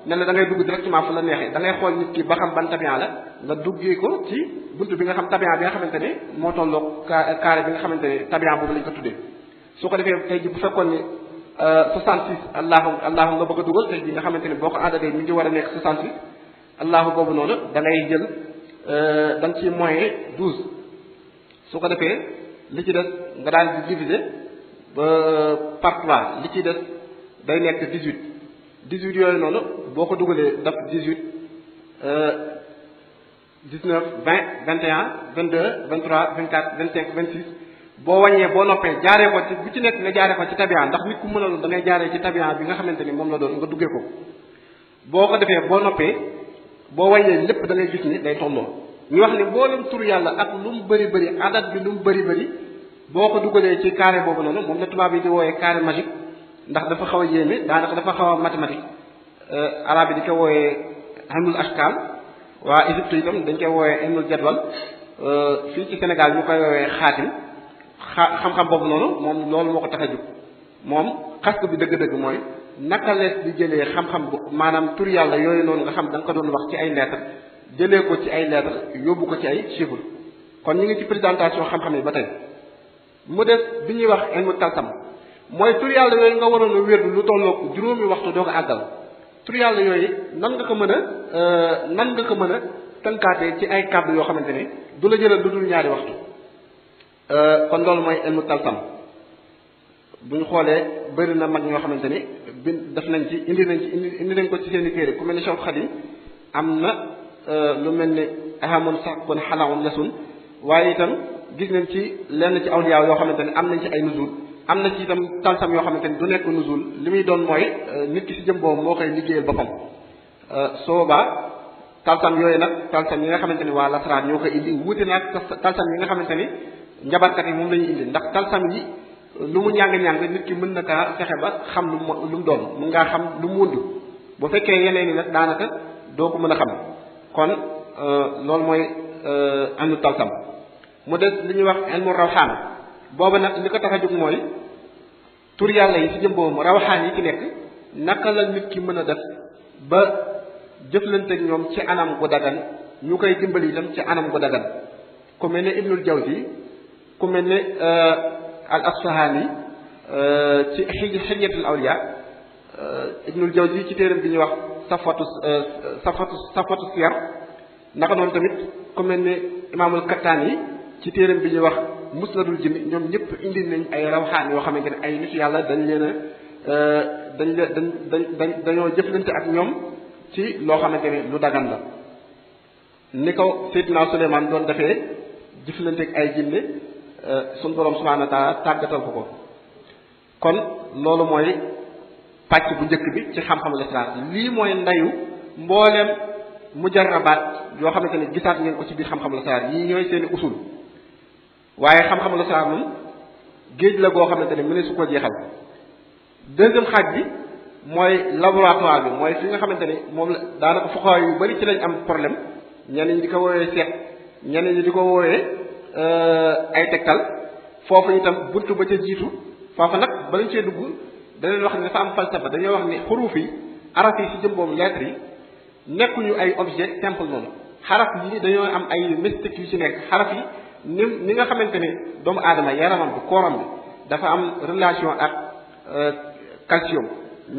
ne la da ngay dugg directement fu la neexee da ngay xool nit ki ba xam ban tabian la nga duggee ko ci buntu bi nga xam tabian bi nga xamante ne moo tolloo carré bi nga xamante ne tabian boobu lañ ko tuddee su ko defee tey ji bu fekkoon ni 66 allahu nga bëgg a dugal tey ji nga xamante ne boo ko àndatee mi ngi war a nekk 66 allahu boobu noonu da ngay jël da nga ci moyen 12 su ko defee li ci des nga daal di diviser ba par 3 li ci des day nekk 18 18 yooyu noonu boo ko dugalee daf 18 19 20 21 22 23 24 25 26 boo wàññee boo noppee jaaree ko ci bu ci nekk nga jaaree ko ci tabian ndax nit ku mën a loolu da ngay jaaree ci tabian bi nga xamante ni moom la doon nga duggee ko boo ko defee boo noppee boo wàññee lépp da ngay gis ni day tolloo ñu wax ne mboolem tur yàlla ak lu mu bëri bëri adat bi lu mu bëri bëri boo ko dugalee ci carré boobu noonu moom la tubaab yi di wooyee carré magique ndax dafa xaw a yéeme daanaka dafa xaw a mathématique arabe yi di ko wooyee ilmul ashkal waa Égypte itam dañ koy wooyee ilmul jadwal fii ci Sénégal ñu koy woowee xaatim xam-xam boobu noonu moom loolu moo ko tax a jóg moom xas bi dëgg-dëgg mooy naka lees di jëlee xam-xam bu maanaam tur yàlla yooyu noonu nga xam da nga ko doon wax ci ay lettres jëlee ko ci ay lettres yóbbu ko ci ay chiffres kon ñu ngi ci présentation xam-xam yi ba tey mu des bi ñuy wax ilmu talsam mooy tur yàlla yooyu nga waroon a wér lu tolloog juróomi waxtu doo ko àggal tur yàlla yooyu nan nga ko mën a tënkaatee ci ay kàddu yoo xamante ne du la jëlal lu dul ñaari waxtu kon loolu mooy ilmu talsam bu ñu xoolee bëri na mag ñoo xamante ni def nañ ci indi nañ ko ci seen i téere ku mel ni Cheikh Khadim am na lu mel ni ahamoon sax kon xalaawun lesun waaye itam gis nañ ci lenn ci awliya yoo xamante ne am nañ ci ay nuzul am na ci itam talsam yoo xamante ni du nekk nuzul li muy doon mooy nit ki ci jëm boobu moo koy liggéeyal boppam soobaa talsam yooyu nag talsam yi nga xamante ni waa lasraar ñoo koy indi wuute nag talsam yi nga xamante ni njabarkat yi moom la ñuy indi ndax talsam yi lu mu ñàng-ñàng nit ki mën na kaa fexe ba xam lu mu doon mun ngaa xam lu mu wund bu fekkee yeneen yi nag daanaka doo ko mën a xam kon loolu mooy ilmu talsam mu des li ñuy wax ilmu rawxaan booba nag li ko tax a jóg mooy tur yàlla yi ci jëm boobu rawxaan yi ci nekk naka la nit ki mën a def ba jëflanteeg ñoom ci anam gu dagan ñu koy dimbali itam ci anam gu dagan ku mel ne Ibnul Jawzi ku mel ne al Asfahani ci xilyatul awliya Ibnul Jawzi ci téeram bi ñuy wax safatu siyar naka noonu tamit ku mel ne imaamul Kattaani ci téeram bi ñuy wax musnadul jinn ñoom ñëpp indi nañ ay rawxaan yoo xamante ne ay nit yàlla dañ leen a dañoo jëflante ak ñoom ci loo xamante ne lu dagan la ni ko Seydina Suleymaan doon defee jëflante ak ay jinne suñu borom subhaanahu wa taala tàggatal ko kon loolu mooy pàcc bu njëkk bi ci xam-xamu lasraar lii mooy ndayu mbooleem mujarrabaat yoo xamante ne gisaat ngeen ko ci biir xam-xamu lasraar yii ñooy seeni usul waaye xam-xamu lasraar moom géej la goo xamante ne mu ne su ko jeexal deuxième xaaj bi mooy laboratoire bi mooy fi nga xamante ne moom la daanaka fuqahaa yu bari ci lañ am problème ñenn ñi di ko woowee seet ñenn ñi di ko woowee ay tegtal foofu itam buntu ba ca jiitu foofu nag balañ cee dugg dañuy wax ne dafa am falsafa dañoo wax ne xuruuf yi araf yi ci jëm boobu lettres yi nekkuñu ay objet simple noonu xaraf yi dañoo am ay mystique yu ci nekk xaraf yi ni nga xamante ne doomu aadama yaramam bi kooram bi dafa am relation ak calcium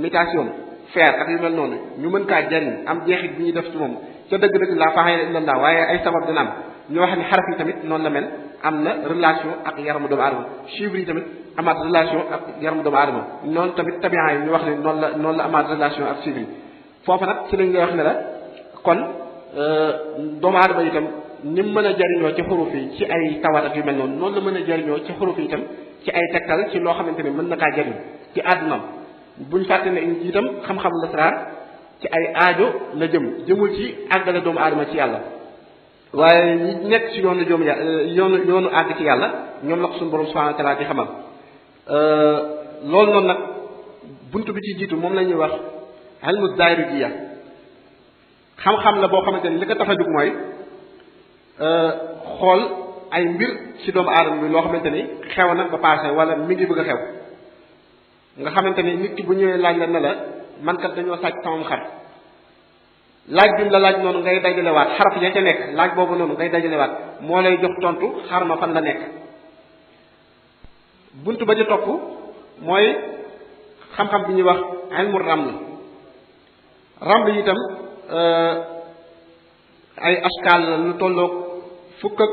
potassium fer ak yu mel noonu ñu mën kaa jariñ am jeexit bi ñuy def ci moom ca dëgg-dëgg laa faaxee illa Allah waaye ay sabab dina am ñoo wax ne xaraf yi tamit noonu la mel am na relation ak yaramu doomu aadama chiffres yi tamit amaat relation ak yaramu doomu aadama noonu tamit tabian yi ñu wax ne noonu la amaat relation ak chiffres yi foofu nag ci lañ lay wax ne la kon doomu aadama itam ni mu mën a jariñoo ci xuruf yi ci ay tawat ak yu mel noonu noonu la mën a jariñoo ci xuruf yi itam ci ay tegtal ci loo xamante ne mën na kaa jariñ ci àddunaam buñ fàtte ne itam xam-xam lasraar ci ay aajo la jëmul ci àggale doomu aadama ci yàlla waaye ñi nekk ci yoonu joom yoonu àgg ci yàlla ñoom la ko suñu borom subhanahu wa taala di xamal loolu noonu nag bunt bi ci jiitu moom la ñuy wax ilmu daayiriyya xam-xam la boo xamante ni li ko tax a jóg mooy xool ay mbir ci doomu aadama bi loo xamante ni xew na ba passé wala mi ngi bëgg a xew nga xamante ni nit ki bu ñëwee laaj la ne la man kat dañoo sàcc sama xar laaj bi mu la laaj noonu ngay dajalewaat xaraf ya ca nekk laaj boobu noonu ngay dajalewaat moo lay jox tontu xar ma fan la nekk. buntu ba ca topp mooy xam-xam bi ñuy wax ilmu raml itam ay askaal la lu tolloog fukk ak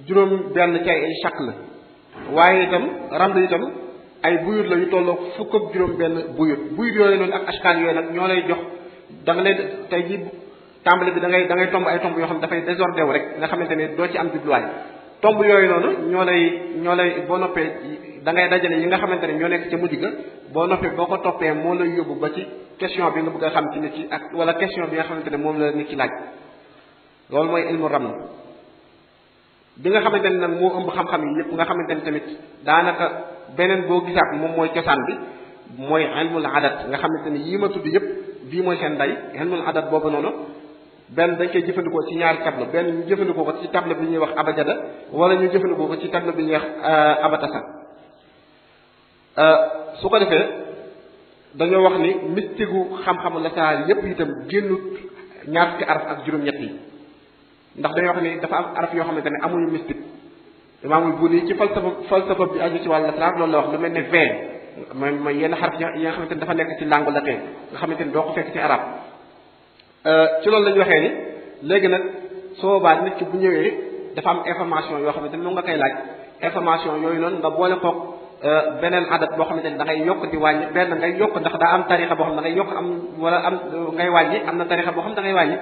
juróom benn ci ay shakl la waaye itam raml itam ay buyut la yu tolloog fukk ak juróom benn buyut yooyu noonu ak askaal yooyu nag ñoo lay jox da nga leen tey ji tàmbali bi da ngay tomb ay tomb yoo xam ne dafay désordre wu rek nga xamante ne doo ci am jubluwaay tomb yooyu noonu ñoo lay boo noppee da ngay dajale yi nga xamante ne ñoo nekk ca mujj ga boo noppee boo ko toppee moo lay yóbbu ba ci question bi nga bëgg a xam ci nit ki ak wala question bi nga xamante ne moom la nit ki laaj loolu mooy ilmu raml bi nga xamante ne nag moo ëmb xam-xam yi yëpp nga xamante ne tamit daanaka beneen boo gisaat moom mooy cosaan bi mooy ilmul adat nga xamante ne yii ma tudd yëpp bii mooy seen ndey ilmul adat boobu noonu benn dañ koy jëfandikoo ci ñaari tableau benn ñu jëfandikoo ko ci tableau bi ñuy wax abajada wala ñu jëfandikoo ko ci tableau bi ñuy wax abatasa su ko defee dañoo wax ni mystigu xam-xamu lasaraar yépp itam génnut ñaar fukki araf ak juróom-ñett yi ndax dañoo wax ni dafa am araf yoo xamante ne amuñu mystique imaamul Buuni ci falsafa bi aju ci wàllu lasaraar loolu la wax lu mel ne v mooy yenn xaraf yi nga xamante ne dafa nekk ci langue latin nga xamante ni doo ko fekk ci arab ci loolu la ñu waxee ni léegi nag soo boobaa nit ki bu ñëwee dafa am information yoo xamante ni moom nga koy laaj information yooyu noonu nga boole koog beneen adat boo xamante ni da ngay yokk di wàññi benn ngay yokk ndax daa am tarixa boo xam ne da ngay yokk am wala am ngay wàññi am na tarixa boo xam ne da ngay wàññi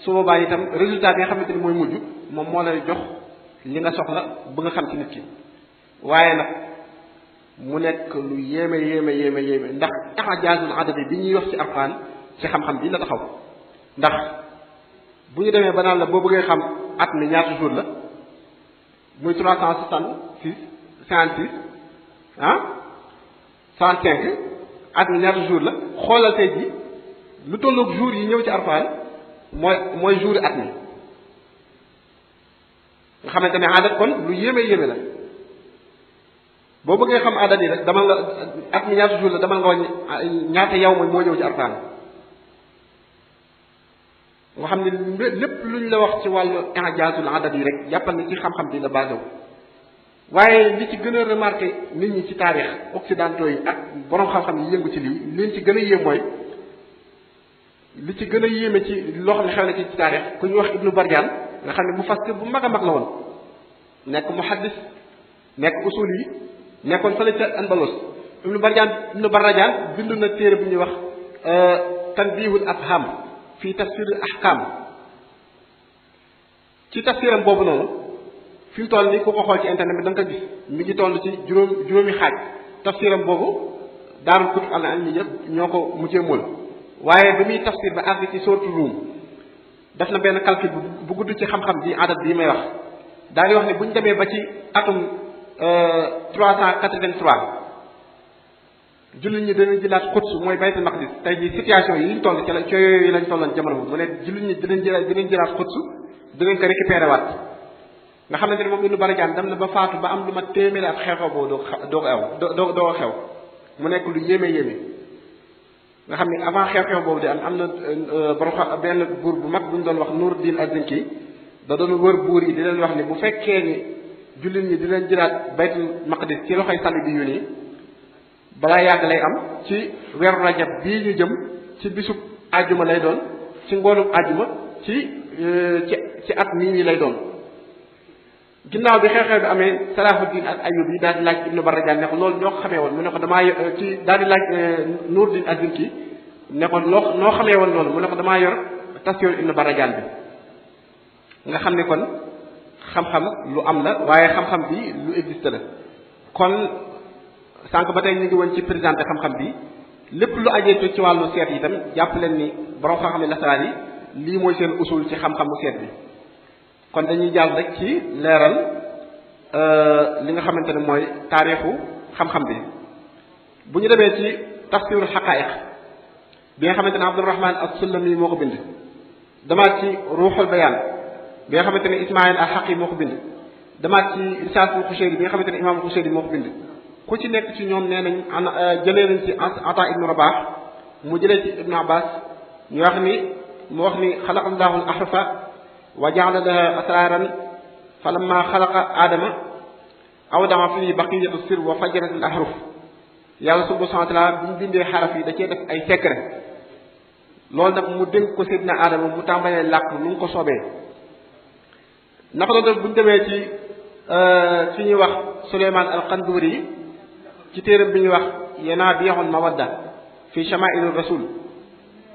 su boobaa itam résultat bi nga xamante ni mooy mujj moom moo lay jox li nga soxla bu nga xam ci nit ki waaye nag mu nekk lu yéeme ndax i'jaazul adadi bi ñuy wax ci alxuraan ci xam-xam bi la taxaw ndax bu ñu demee ba naan la boo bëggee xam at mi ñaata jour la muy 366 56 65 at mi ñaata jour la xoolal tey ji lu tolloog jour yi ñëw ci alxuraan mooy jour at mi nga xamante ne adat kon lu yéeme la boo bëggee xam adat yi rek damal nga at mi ñaata jour la damal nga wàññi ñaata yow mooy moo ñëw ci alxuraan nga xam ne lépp luñ la wax ci wàllu i'jaazul adat yi rek jàppal ni ci xam-xam bi la basé wu waaye li ci gën a remarqué nit ñi ci taarix occidentaux yi ak borom xam-xam yi yëngu ci lii liñ ci gën a yéem mooy li ci gën a yéeme ci loo xam ne xew na ci taarix ku ñuy wax Ibnu Barjaan nga xam ne mufassir bu mag a mag la woon nekk muhaddis nekk usul yi nekkoon fële ca Andalus Ibnu Barjaan bind na téere bu ñuy wax tanbihul afham fii tafsirul ahkam ci tafsiram boobu noonu fi mu toll nii ku ko xool ci internet bi da nga ko gis mi ngi toll ci juróomi xaaj tafsiram boobu daarul kutub al ilmiya ñoo ko mujjee mool waaye ba muy tafsir ba àgg ci sourate Rum def na benn calcul bu gudd ci xam-xam bi adat bii may wax daal di wax ne bu ñu demee ba ci atum 383 jullit ñi danañ jëlaat Quds mooy baytul maqdis tey jii situation yi ñu toll ci yooyu lañ tolloon jamono boobu mu ne jullit ñi dinañ jëlaat Quds dinañ ko récupéré waat nga xamante ne moom Ibnu Barjaan dem na ba faatu ba am lu ma téeméeri at xew-xew boobu doo xew mu nekk lu yéeme nga xam ne avant xew-xew boobu di am na borom benn buur bu mag bu ñu doon wax Nuruddin Az-Zinki da doon wër buur yi di leen wax ni bu fekkee ni jullit ñi di leen jëlaat baytul maqdis ci loxoy sàlli bi yu nii balaa yàgg lay am ci weeru rajab bii ñu jëm ci bisub àjjuma lay doon ci ngoonub àjjuma ci at nii lay doon ginnaaw bi xew-xew bi amee Salahuddin ak Ayyub yi daal di laaj Ibnu Barjaan ne ko loolu ñoo ko xamee woon mu ne ko damaa ci daal di laaj Nuruddin Az-Zinki ne ko noo xamee woon loolu mu ne ko damaa yor tafsir Ibnu Barjaan bi nga xam ne kon xam-xam lu am la waaye xam-xam bi lu existe la kon sànq ba tey ñu ngi woon ci présenté xam-xam bi lépp lu ajeetu ci wàllu seet yi itam jàpp leen ni borom xam-xam yi lasaraan yi lii mooy seen usul ci xam-xamu seet bi kon dañuy jàll rek ci leeral li nga xamante ne mooy taarixu xam-xam bi bu ñu demee ci tafsirul xaqaa'iq bi nga xamante ne Abdurrahman as-Sullami moo ko bind demaat ci ruuxul bayaan bi nga xamante ne Ismaïl al-Haqi moo ko bind demaat ci risaalatul Xuseyri bi nga xamante ne imaam Xuseyri moo ko bind ku ci nekk ci ñoom nee nañ jëlee nañ ci Ata ibnu Rabah mu jëlee ci Ibnu Abbas ñu wax ni mu wax ni xalaqa allahu al ahrufa wa jaala laha asraran fa lamma xalaqa aadama awdama fii baqiyatu sir wa fajarat al ahruf yàlla subhanahu wa taala bi mu bindee xaraf yi da cee def ay secret loolu nag mu dénk ko Seydina Adama mu tàmbalee làkk nu mu ko soobee naka doon def bu ñu demee ci fi ñuy wax Suleymaan al-Qanduri yi ci téeram bi ñuy wax Yanaabi'ul Mawadda fi Shamaa'il Rasul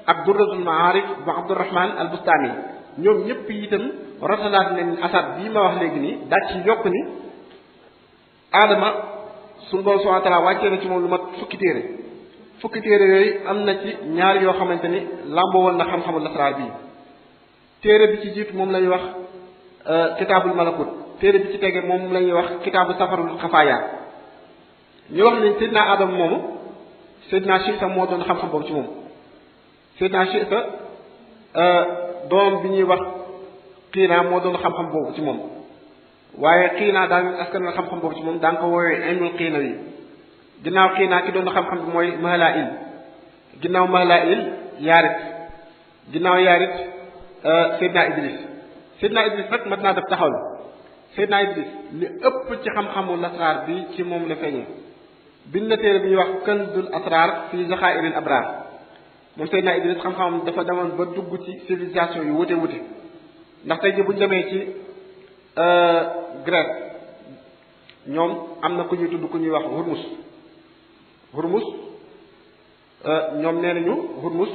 ak Durratul Ma'aarif bu Abdurrahman al-Bustami ñoom ñëpp itam rotalaat nañ asar bii ma wax léegi nii daal ci yokk ni Adama suñu Boroom subhaanahu wa ta'aala wàccee na ci moom lu mat fukki téere yooyu am na ci ñaar yoo xamante ni làmboo woon na xam-xamul lasraar bii téere bi ci jiitu moom la ñuy wax kitaabul malakut téere bi ci tege moom la ñuy wax kitaabu safarul xafaaya ñu wax ne Seydina Adama moomu Seydina Chiisa moo doon xam-xam boobu ci moom Seydina Chiisa doom bi ñuy wax Qiina moo doon xam-xam boobu ci moom waaye Qiina daan askan na xam-xam boobu ci moom daan ko woowee ilmul Qiina yi ginnaaw Qiina ki doon xam-xam bi mooy Mahlail ginnaaw Mahlail Yaarit ginnaaw Yaarit Seydina Idris nag mat naa def taxawal Seydina Idris li ëpp ci xam-xamu lasraar bi ci moom la feeñee bind na téere bi ñuy wax Kanzul Asraar fi Zaxaa'iril Abraar moom Seydina Idris xam-xamam dafa demoon ba dugg ci civilisation yu wute ndax tey ji bu ñu demee ci Grèce ñoom am na ku ñuy tudd ku ñuy wax Hurmus ñoom nee nañu Hurmus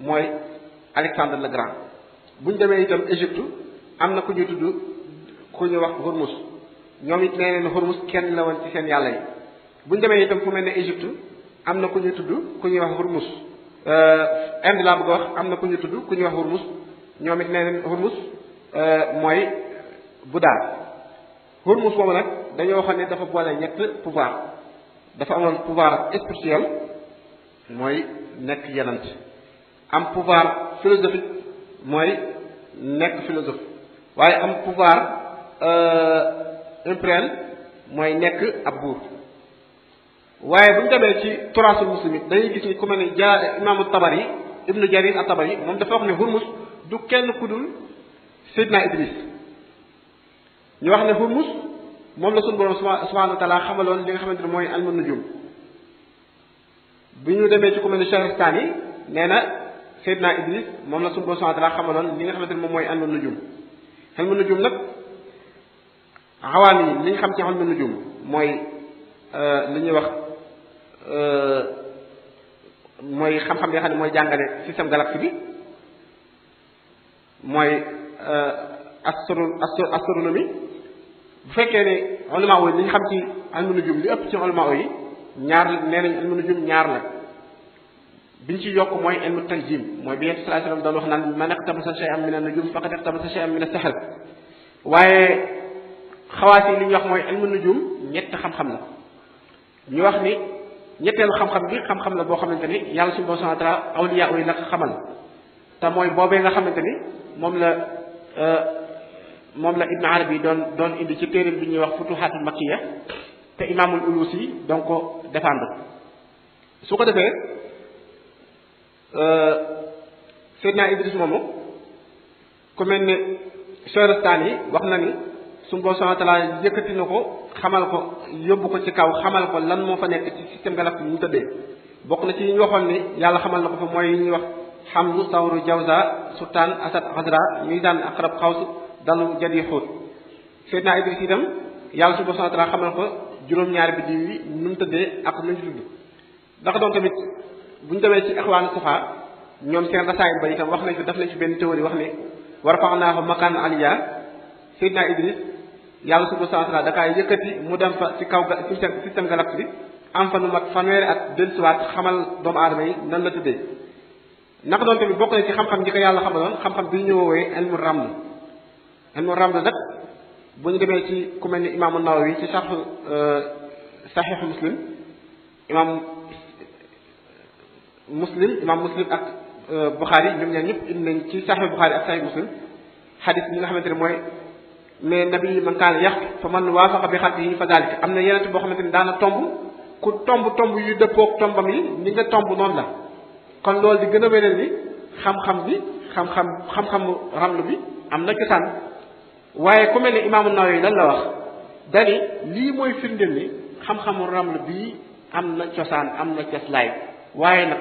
mooy Alexandre le Grand bu ñu demee itam Égypte am na ku ñuy tudd ku ñuy wax Hurmus ñoom it nee nañu Hurmus kenn la woon ci seen yàlla yi bu ñu demee itam fu mel ne Égypte am na ku ñuy tudd ku ñuy wax Hurmus Inde laa bëgg a wax am na ku ñuy tudd ku ñuy wax Hurmus ñoom it nee nañu Hurmus mooy Bouddha Hurmus boobu nag dañoo waxoon ne dafa boole ñett pouvoir dafa amoon pouvoir spirituel mooy nekk yenant am pouvoir philosophique mooy nekk philosophe waaye am pouvoir impérial mooy nekk ab buur waaye bu ñu demee ci turaasul muslim dañuy gis ni ku mel ni imaamu Tabari ibnu Jarir at-Tabari moom dafa wax ne Hurmus du kenn ku dul Seydina Idris ñu wax ne Hurmus moom la suñu borom subhanahu wa taala xamaloon li nga xamante ne mooy ilmu nujum bi ñu demee ci ku mel ni Shahrastani yi nee na Seydina Idris moom la suñu borom subhanahu wa taala xamaloon li nga xamante ne moom mooy ilmu nujum nag xawaan yi li ñu xam ci ilmu nujum mooy li ñuy wax mooy xam-xam bi nga xam ne mooy jàngale système galaxie bi mooy astronomie bu fekkee ne ulama yi li ñu xam ci ilmu nujum li ëpp ci ulama yi ñaar nee nañ ilmu nujum ñaar la biñ ci yokk mooy ilmu tanjim mooy bi Yonent sallallahu alayhi wasallam doon wax naan man iqtabasa shay'an min an-nujum faqad iqtabasa shay'an min as-sihr waaye xawaas yi li ñuy wax mooy ilmu nujum ñett xam-xam la ñu wax ni ñetteelu xam-xam bi xam-xam la boo xamante ni yàlla subhanahu wa ta'ala awliya yi la xamal te mooy boobee nga xamante ni moom la Ibn Arabi doon indi ci téere bi ñuy wax Futuhatul Makkiya te Imaamul Ulusi doon ko défendre su ko defee Seydina Idris moomu ku mel ne Shahrastani yi wax na ni suñu Boroom subhanahu wa ta'ala yëkkati na ko xamal ko yóbbu ko ci kaw xamal ko lan moo fa nekk ci système galactique bi ñu tëddee bokk na ci yi ñu waxoon ni yàlla xamal na ko fa mooy yi ñuy wax xamlu sawru jawza sultaan asad xasra miisaan aqrab xaws dalu jadi xóot Seydina Idris itam yàlla subhanahu wa ta'ala xamal ko juróom-ñaari biddiw yi nu mu tëddee ak nu ñu tudd ndax doon tamit bu ñu demee ci ixwaanu safa ñoom seen rasaayil ba itam wax nañ ko def nañ ci benn théorie wax ne war fa'naahu makaan aliya Seydina Idris yàlla subhanahu wa ta'ala da kaa yëkkati mu dem fa ci kaw système galaxie bi am fa nu mat fanweeri at dellusiwaat xamal doomu aadama yi nan la tëddee naka doon tamit bokk na ci xam-xam ji ko yàlla xamaloon xam-xam bi ñu woowee ilmu raml nag bu ñu demee ci ku mel ni imaamu Nawawi ci sarh Sahih imaam Muslim ak Bukhari ñoom ñaar ñëpp indi nañ ci Sahih Bukhari ak Sahih Muslim xadis bi nga xamante ne mooy mais nabi man kaana yaxtu fa man waafaqa bi xattihi fa dalika am na yeneen boo xamante ni daana tomb ku tomb yu dëppoog tombam yi ni nga tomb noonu la kon loolu di gën a wéral ni xam-xamu ramlu bi am na cosaan waaye ku mel ne imaamu Nawawi lan la wax dani lii mooy firndeel ni xam-xamu ramlu bii am na cosaan am na coslaay waaye nag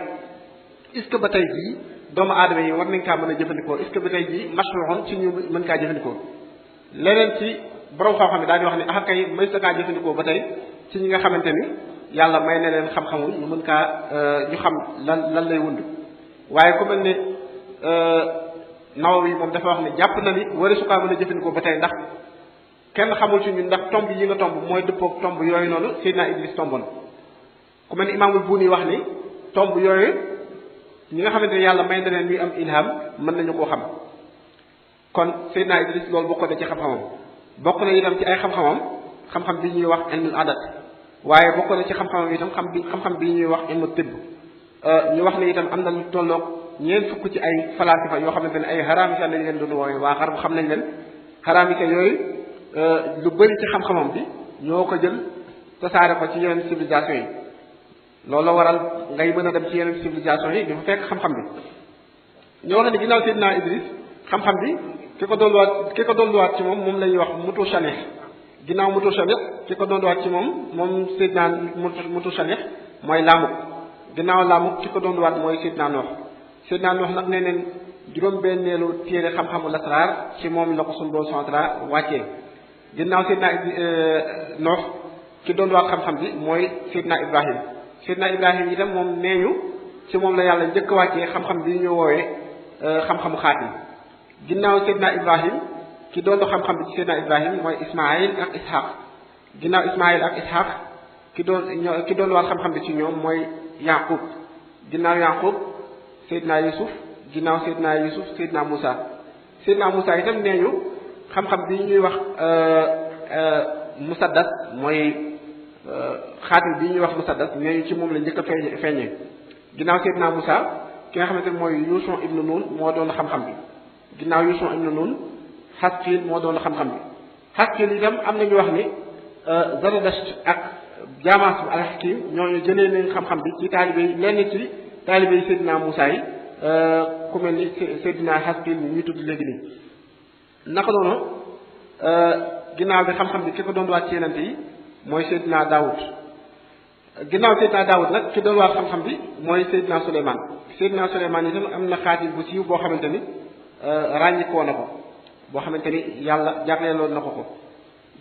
est-ce que ba tey jii doomu aadama yi war nañ kaa mën a jëfandikoo est-ce que ba tey jii mashruun ci ñu mën kaa jëfandikoo leneen ci borom xam-xam yi daal di wax ne ah kay mën sa kaa jëfandikoo ba tey ci ñi nga xamante ni yàlla may na leen xam-xamu ñu mën kaa ñu xam lan lay wund waaye ku mel ne Nawawi moom dafa wax ne jàpp na ni wari su kaa mën a jëfandikoo ba tey ndax kenn xamul ci ñun ndax tomb yi nga tomb mooy dëppoog tomb yooyu noonu Seydina Idris tomboon ku mel ne imaamul Buuni wax ni tomb yooyu ñi nga xamante ne yàlla may na leen ñuy am ilham mën nañu koo xam kon Seydina Idris loolu bokk na ci xam-xamam bokk na itam ci ay xam-xam bi ñuy wax ilmul adat waaye bokk na ci xam-xamam itam xam-xam bi ñuy wax ilmu tibb ñu wax ne itam am na lu tolloog ñeent fukk ci ay falasifa yoo xamante ne ay haramika lañ leen doon woowe waa xar bu xam nañ leen haramika yooyu lu bëri ci xam-xamam bi ñoo ko jël tasaare ko ci yeneen civilisation yi loolu waral ngay mën a dem ci yeneen civilisation yi di fa fekk xam-xam bi ñoo wax ne ginnaaw Seydina Idris xam-xam bi ki ko dolluwaat ci moom la ñuy wax mutu shalih ginnaaw mutu shalih ki ko dolluwaat ci moom Seydina mutu shalih mooy Laamuk ginnaaw Laamuk ki ko dolluwaat mooy Seydina Noox nag nee neen juróom-benneelu téere xam-xamu lasraar ci moom la ko sunu Boroom subhaanahu wa ta'aala wàccee ginnaaw Seydina Noox ki dolluwaat xam-xam bi mooy Seydina Ibrahim itam moom nee ñu ci moom la yàlla njëkk wàccee xam-xam bi ñu woowee xam-xamu xaatim ginnaaw Seydina Ibrahim ki doon xam-xam bi ci Seydina Ibrahim mooy Ismaïl ak Ishaq ginnaaw Ismaïl ak Ishaq ki doon war xam-xam bi ci ñoom mooy Yaqub ginnaaw Yaqub Seydina Yusuf ginnaaw Seydina Yusuf Seydina Moussa itam nee ñu xam-xam bi ñuy wax musaddas mooy xaatim bi ñuy wax musaddas nee ñu ci moom la njëkk a feeñee ginnaaw Seydina Moussa ki nga xamante ne mooy Yuushon ibnu Nun moo doon xam-xam bi ginnaaw Yuushon ibnu Nun Haskil moo doon xam-xam bi Haskil itam am nañu wax ni Zaradasht ak Jaamaas bu al-Hakim ñooñu jëlee nañ xam-xam bi ci taalibe yi lenn ci taalibe yi Seydina Moussa yi ku mel ni Seydina Haskil ñuy tudd léegi nii naka noonu ginnaaw bi xam-xam bi ki ko doon waat ci yenante yi mooy Seydina Daawud ginnaaw Seydina Daawud nag ki doon waat xam-xam bi mooy Seydina Souleymane itam am na xaatim bu siiw boo xamante ni ràññikoo na ko boo xamante ni yàlla jagleeloon na ko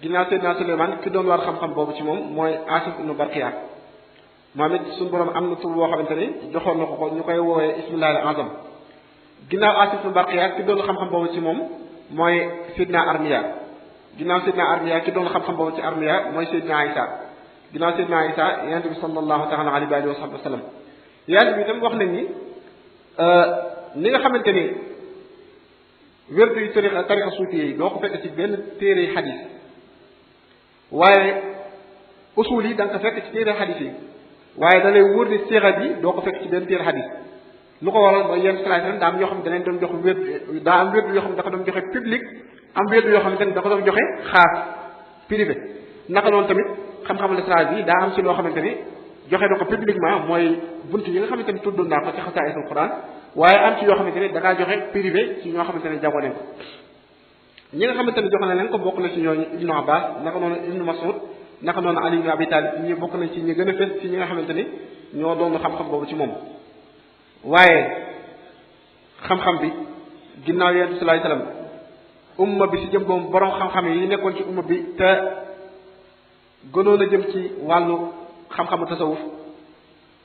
ginnaaw Seydina Souleymane ki doon waat xam-xam boobu ci moom mooy Asif ibnu Barkiya moom it suñu borom am na tur boo xamante ni joxoon na ko ñu koy woowee ismillaahil azam ginnaaw Asif ibnu Barkiya ki doon xam-xam boobu ci moom mooy Seydina Armiya ginnaaw Seydina Armiya ki doon xam-xam boobu ci Armiya mooy Seydina Isa ginnaaw Seydina Isa yonent bi sallallahu taala alayhi wa sallam yonent bi itam wax nañ ni nga xamante ni wérdu yu tariqa suufi yi doo ko fekk ci benn téere xadis waaye usul yi da nga ko fekk ci téere xadis yi waaye da lay wóor ni siira bi doo ko fekk ci benn téere xadis lu ko waral mooy yenn salaat daa am yoo xam ne da leen doon jox daa am wérdu yoo xam ne da ko doon joxe public am wérdu yoo xam ne da ko doon joxe xaas privé naka noonu tamit xam-xamu lasraar bi daa am ci loo xamante ni joxe na ko publiquement mooy bunt yi nga xamante ni tuddoon naa ko ci xasaa'isul Qur'an waaye am ci yoo xamante ni da ngaa joxe privé ci ñoo xamante ne jagoo leen ko ñi nga xamante ne joxe na leen ko bokk na ci ñooñu Ibnu Abbas naka noonu Ibnu Mas'ud naka noonu Ali ibn Abi Talib ñi bokk nañ ci ñi gën a fës ci ñi nga xamante ni ñoo doon xam-xam boobu ci moom waaye xam-xam bi ginnaaw Yonent bi sallallahu alayhi wasallam umma bi si jëm boobu borom xam-xam yi nekkoon ci umma bi te gënoon a jëm ci wàllu xam-xamu tasawuf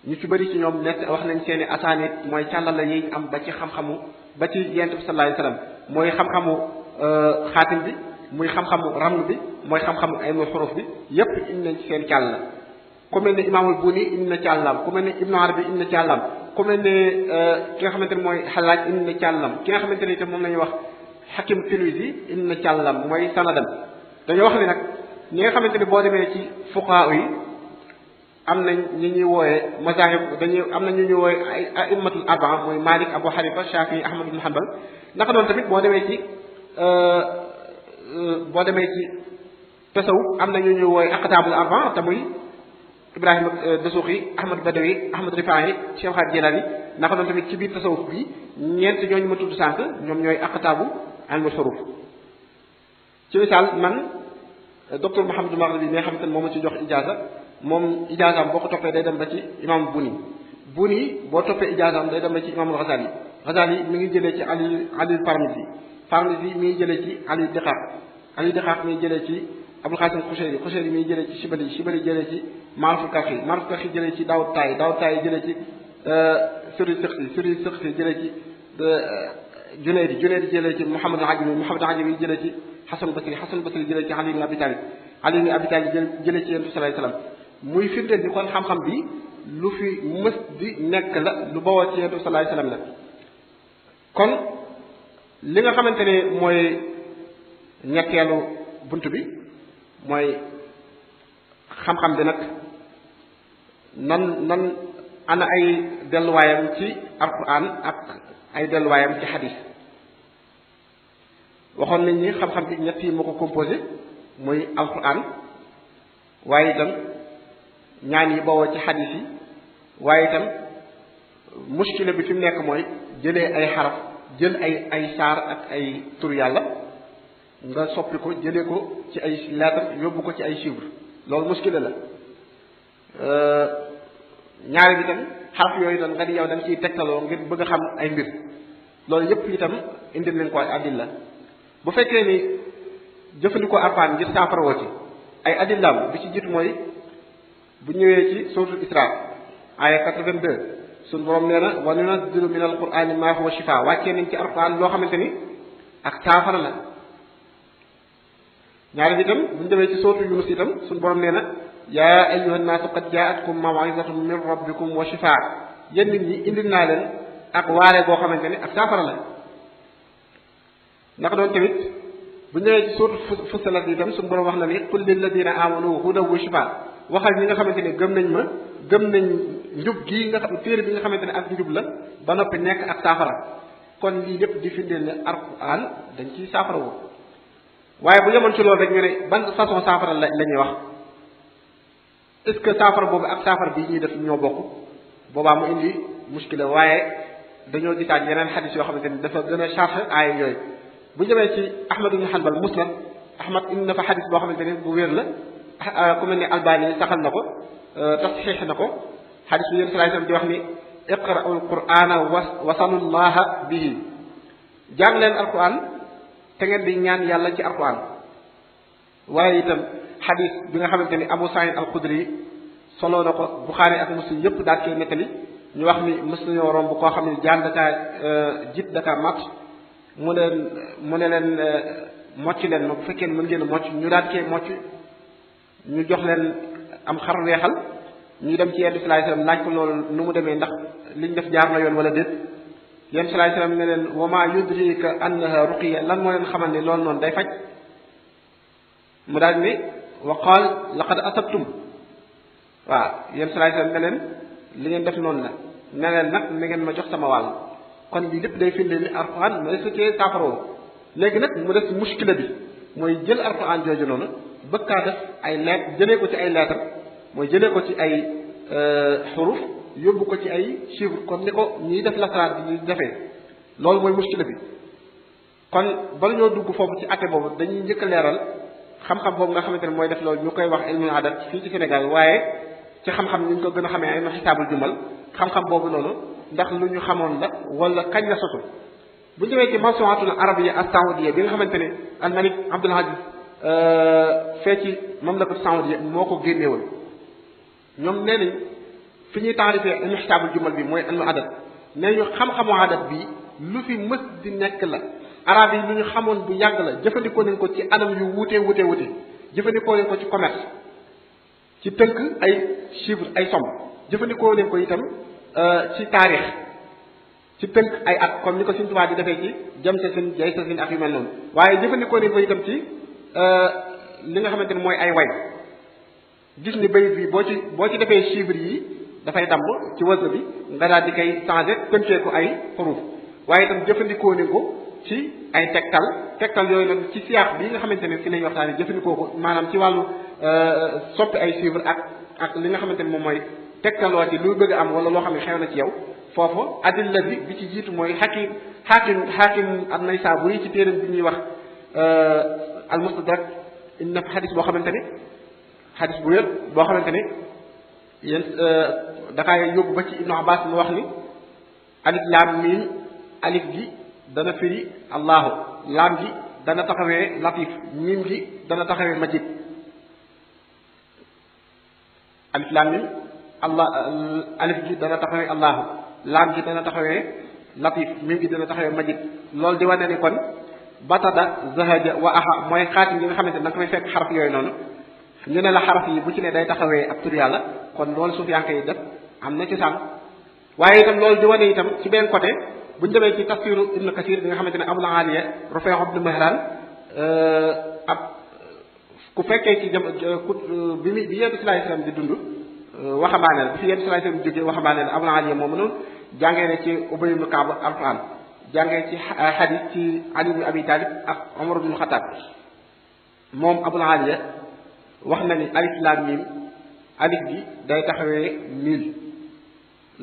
ñu ci bëri ci ñoom nekk wax nañ seeni asaanit mooy càllala yi am ba ci xam-xamu ba ci Yonent bi sallallahu alayhi wasallam mooy xam-xamu xaatim bi muy xam-xamu raml bi mooy xam-xamu ilmul xuruf bi yépp indi nañ ci seen càll ku mel ne imaamul Buni indi na càllam ku mel ne Ibnu Arabi indi na càllam ku mel ne ki nga xamante ne mooy Xalaaj indi na càllam ki nga xamante ne itam moom la ñuy wax Hakim Tilusi indi na càllam mooy sanadam dañoo wax ne nag ñi nga xamante ne boo demee ci fuqahaa yi am nañ ñi ñuy wooyee mazahib am na ñu ñuy wooyee ay a'immatul arbaa mooy Malik Abu Hanifa Shafi Ahmad ibn Hanbal naka noonu tamit boo demee ci boo demee ci tasawuf am na ñu ñu wooy aqtaabul arba te muy Ibrahima Dasuuxi Ahmad Badawi Ahmad Rifaayi Cheikh Xaadir Jilaani naka doon tamit ci biir tasawuf bi ñeent ñooñu ma tudd sànq ñoom ñooy aqtaabu ilmu xuruuf ci misaal man docteur Mouhamadou Maghribi bi nga xamante ne moom ma ci jox ijaasa moom ijaasaam boo ko toppee day dem ba ci imam Buni boo toppee ijaasaam day dem ba ci imam Ghazali mi ngi jëlee ci Ali Parmisi mi ngi jëlee ci Ali Diqaaq mi ngi jëlee ci Abul Qasim Qushayri mi ngi jëlee ci Shibali jëlee ci Maaruful Karxi jëlee ci Daawud Taay jëlee ci Suri Sëqsi jëlee ci Junayd jëlee ci Muhammad al-Ajami jëlee ci Hasan Basri jëlee ci Ali ibn Abi Talib jëlee ci Yonent bi sallallahu alayhi wasallam muy firndeel ni kon xam-xam bi lu fi mës di nekk la lu bawoo ci Yonent bi sallallahu alayhi wasallam la kon li nga xamante ne mooy ñetteelu bunt bi mooy xam-xam bi nag nan ana ay delluwaayam ci alquran ak ay delluwaayam ci xadis waxoon nañ ni xam-xam bi ñett yi moo ko composé muy alquran waaye itam ñaan yi bawoo ci xadis yi waaye itam muskila bi fi mu nekk mooy jëlee ay xaraf jël ay saar ak ay tur yàlla nga soppi ko jëlee ko ci ay lettre yóbbu ko ci ay chiffre loolu muskila la ñaari bi tam xaraf yooyu tam nga di yow da nga ciy tegtaloo ngir bëgg a xam ay mbir loolu yépp itam indil nañ ko ay adilla bu fekkee ni jëfandikoo alxuraan ngir saafarawoo ci ay adillaam bi ci jiitu mooy bu ñëwee ci suratul Isra aya 82 suñu borom nee na wa nunazzilu min alqurani ma huwa shifaa wàccee nañ ci alxuraan loo xamante ni ak saafara la ñaari bi itam bu ñu demee ci suratul Yunus itam suñu borom nee na yaa ayyuhan naasu qad jaa'atkum maw'izatun min rabbikum wa shifaa yéen nit ñi indil naa leen ak waare goo xamante ni ak saafara la naka doon tamit bu ñëwee ci suratul Fussilat itam suñu borom wax na ni qul lil ladina amanu hudan wa shifaa waxal ñi nga xamante ni gëm nañ njub gii nga xam téere bi nga xamante ne ak njub la ba noppi nekk ak saafara kon lii lépp di firndeel ne alquran dañ ciy saafara woo waaye bu yemoon ci loolu rek ñu ne ban façon saafara la ñuy wax est-ce que saafara boobu ak saafara bii ñuy def ñoo bokk boobaa mu indi muskila waaye dañoo gisaat yeneen xadis yoo xamante ni dafa gën a chargé aaya yooyu bu jëmee ci Ahmad ibn Hanbal musnad Ahmad indi na fa xadis boo xamante ni bu wér la ku mel ni Albani saxal na ko tasxiix na ko xadis bi yéen sallallahu alayhi wasallam di wax ni iqra'ul qur'ana wasalullaha bihi jàng leen alquran te ngeen di ñaan yàlla ci alquran waaye itam xadis bi nga xamante ni Abu Sa'id al-Khudri soloo na ko Bukhari ak Muslim yépp daal koy nettali ñu wax ni mës nañoo romb koo xam ne jaan daka mat mu ne leen mocc leen ma bu fekkee ne mën ngeen a mocc ñu daal koy mocc ñu jox leen am xar weexal ñu dem ci Yonent bi sallallahu alayhi wasallam laaj ko loolu nu mu demee ndax liñ def jaar na yoon wala déet Yonent bi sallallahu alayhi wasallam ne leen wa ma yudrika annaha ruqya lan moo leen xamal ne loolu noonu day faj mu daal ni wa qaal laqad asabtum waaw Yonent bi sallallahu alayhi wasallam ne leen li ngeen def noonu la ne leen nag na ngeen ma jox sama wàll kon lii lépp day firnde ni alquran ma su cee saafaroo léegi nag mu def muskila bi mooy jël alquran jooju noonu bëgg kaa def ay lettre jëlee ko ci ay lettre mooy jëlee ko ci ay xuruf yóbbu ko ci ay chiffre comme ni ko ñiy def lasaraar bi ñu defee loolu mooy muskila bi kon bala ñoo dugg foofu ci atte boobu dañuy njëkk a leeral xam-xam boobu nga xamante ne mooy def loolu ñu koy wax ilmul adat fii ci Sénégal waaye ci xam-xam ni ñu ko gën a xamee ay xisaabul jumal xam-xam boobu noonu ndax lu ñu xamoon la wala kañ la sosu bu ñëwee ci mawsu'atul arabiyya as-saoudiyya bi nga xamante ne al malik Abdul Aziz fee ci mamlakatu saoudiyya moo ko génneewal ñoom nee nañ fi ñuy taarifee ilmu xisaabul jumal bi mooy ilmu adat nee ñu xam-xamu adat bi lu fi mës di nekk la arab yi lu ñu xamoon bu yàgg la jëfandikoo nañ ko ci anam yu wuute jëfandikoo nañ ko ci commerce ci tënk ay chiffres ay somme jëfandikoo nañ ko itam ci taarix ci tënk ay at comme ni ko Sëriñ Tuubaa di defee ci jam sa sin jay sa sin ak yu mel noonu waaye jëfandikoo nañ ko itam ci li nga xamante ne mooy ay way gis ni bayit bi boo ci defee chiffres yi dafay damb ci wazn bi nga daal di koy changer tënkee ko ay xuruf waaye itam jëfandikoo nañ ko ci ay tegtal yooyu nag ci siyaax bi nga xamante ne fi lañuy waxtaane jëfandikoo ko maanaam ci wàllu soppi ay chiffres ak li nga xamante ne moom mooy tegtaloo ci luy bëgg a am wala loo xam ne xew na ci yow foofu adilla bi ci jiitu mooy xaakim an-Naysaburi ci téeram bi ñuy wax al-Mustadrak indi na xadis boo xamante ne xadis bu wér boo xamante ne yéen dafay yóbbu ba ci Ibnu Abbas mu wax ni alif laam miim alif gi dana firi allahu laam gi dana taxawee latif miim gi dana taxawee majid alif laam miim allah alif gi dana taxawee allahu laam gi dana taxawee latif miim gi dana taxawee majid loolu di wane ni kon batada zahaja wa aha mooy xaatim yi nga xamante ne da nga koy fekk xaraf yooyu noonu ñu ne la xaraf yi bu ci ne day taxawee ab tur yàlla kon loolu suufiyanke yi def am na ci sànq waaye itam loolu di wane itam ci benn côté bu ñu demee ci tafsiru Ibn Kasir bi nga xamante ne Abul Aliya Rufay ibn Mihran ab ku fekkee ci bi Yonent bi sallallahu alayhi wasallam di dund waxambaane la bi fi Yonent bi sallallahu alayhi wasallam jógee waxambaane la Abul Aliya moom noonu jàngee ne ci Ubay ibn Ka'b Alquran jàngee ci hadith ci Ali ibn Abi Talib ak Umar ibn Khattab moom Abul Aliya wax na ni alif laam miim alif gi day taxawee 1000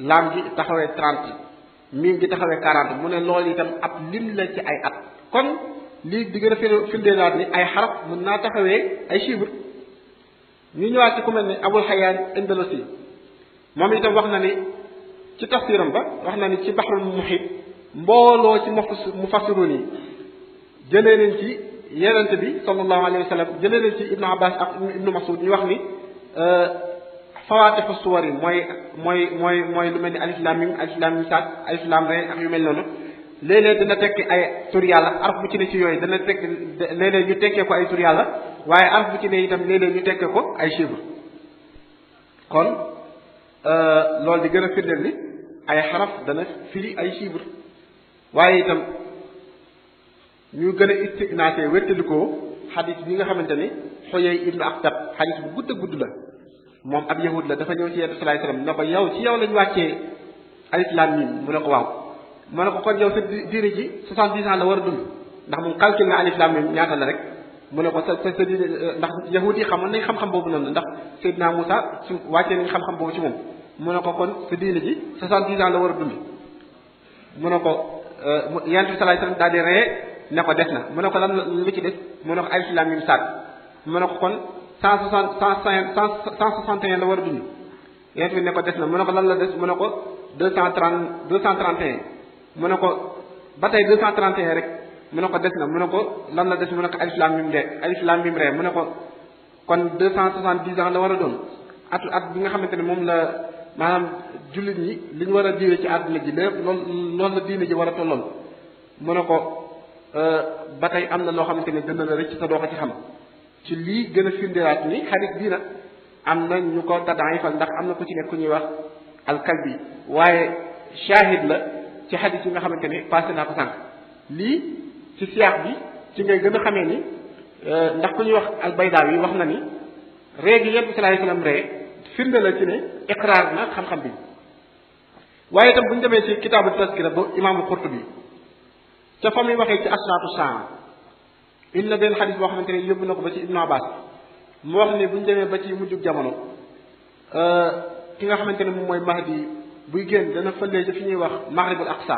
laam gi taxawee 30 miim gi taxawee 40 mu ne loolu itam ab lim la ci ay at kon lii di gën a firndeelaat ni ay xaraf mën naa taxawee ay chiffres ñu ñëwaat ci ku mel ne Abul Hayyan Andalusi moom itam wax na ni ci tafsiram ba wax na ni ci Bahrul Muhit mbooloo ci mufassirun yi jëlee nañ ci Yonent bi sallallahu alayhi wa sallam jëlee nañ ci Ibnu Abbas ak Ibnu Mas'ud ñu wax ni fawaatixu suwar yi mooy lu mel ni alif lam mim saad alif lam re ak yu mel noonu léeg-léeg dina tekki ay tur yàlla araf bu ci ne ci yooyu dana tekki léeg-léeg ñu tekkee ko ay tur yàlla waaye araf bu ci ne itam léeg-léeg ñu tekkee ko ay chiffres kon loolu di gën a firndeel ni ay xaraf dana firi ay chiffres waaye itam ñu gën a istignaase wéttalikoo xadis bi nga xamante ni Xuyay ibnu Akhtab xadis bu gudd a gudd la moom ab yahud la dafa ñëw ci Yonent bi sallallahu alayhi wasallam ne ko yow ci yow lañu wàccee alif laam miim mu ne ko waaw mu ne ko kon yow sa diine ji 70 ans la war a dund ndax moom calcul na alif laam miim ñaata la rek mu ne ko sa diine ndax yahud yi xamoon nañ xam-xam boobu noonu ndax Seydina Moussa su wàccee nañ xam-xam boobu ci moom mu ne ko kon sa diine ji 70 ans la war a dund mu ne ko Yonent bi sallallahu alayhi wasallam daal di ree ne ko des na mu ne ko lan lu ci des mu ne ko alif laam miim saad mu ne ko kon 161 la war a dund Yonent bi ne ko des na mu ne ko lan la des mu ne ko 231 mu ne ko ba tey 231 rek mu ne ko des na mu ne ko lan la des mu ne ko alif laam miim ree mu ne ko kon 270 ans la war a doon at bi nga xamante ne moom la maanaam jullit ñi li ñu war a diine ci àdduna ji lépp loolu la diine ji war a tolloon mu ne ko ba tey am na loo xamante ne dina la rëcc te doo ko ci xam ci lii gën a firndeelaat ni xadis bii nag am na ñu ko tadaayifal ndax am na ku ci nekk ku ñuy wax alkalbi waaye shahid la ci xadis yi nga xamante ne passé naa ko sànq lii ci siyaax bi ci ngay gën a xamee ni ndax ku ñuy wax albaydaawi wax na ni ree gi Yonent bi sallallahu alayhi wasallam ree firnde la ci ne iqraar na xam-xam bi waaye itam bu ñu demee ci kitaabu taskira ba imaamul Qurtubi ca fa muy waxee ci asraatu saa indi na benn xadis boo xamante ne yóbbu na ko ba ci Ibnu Abbas mu wax ne bu ñu demee ba ci mujjug jamono ki nga xamante ne moom mooy Mahdi buy génn dana fëlee ci fi ñuy wax Maghribul Aqsa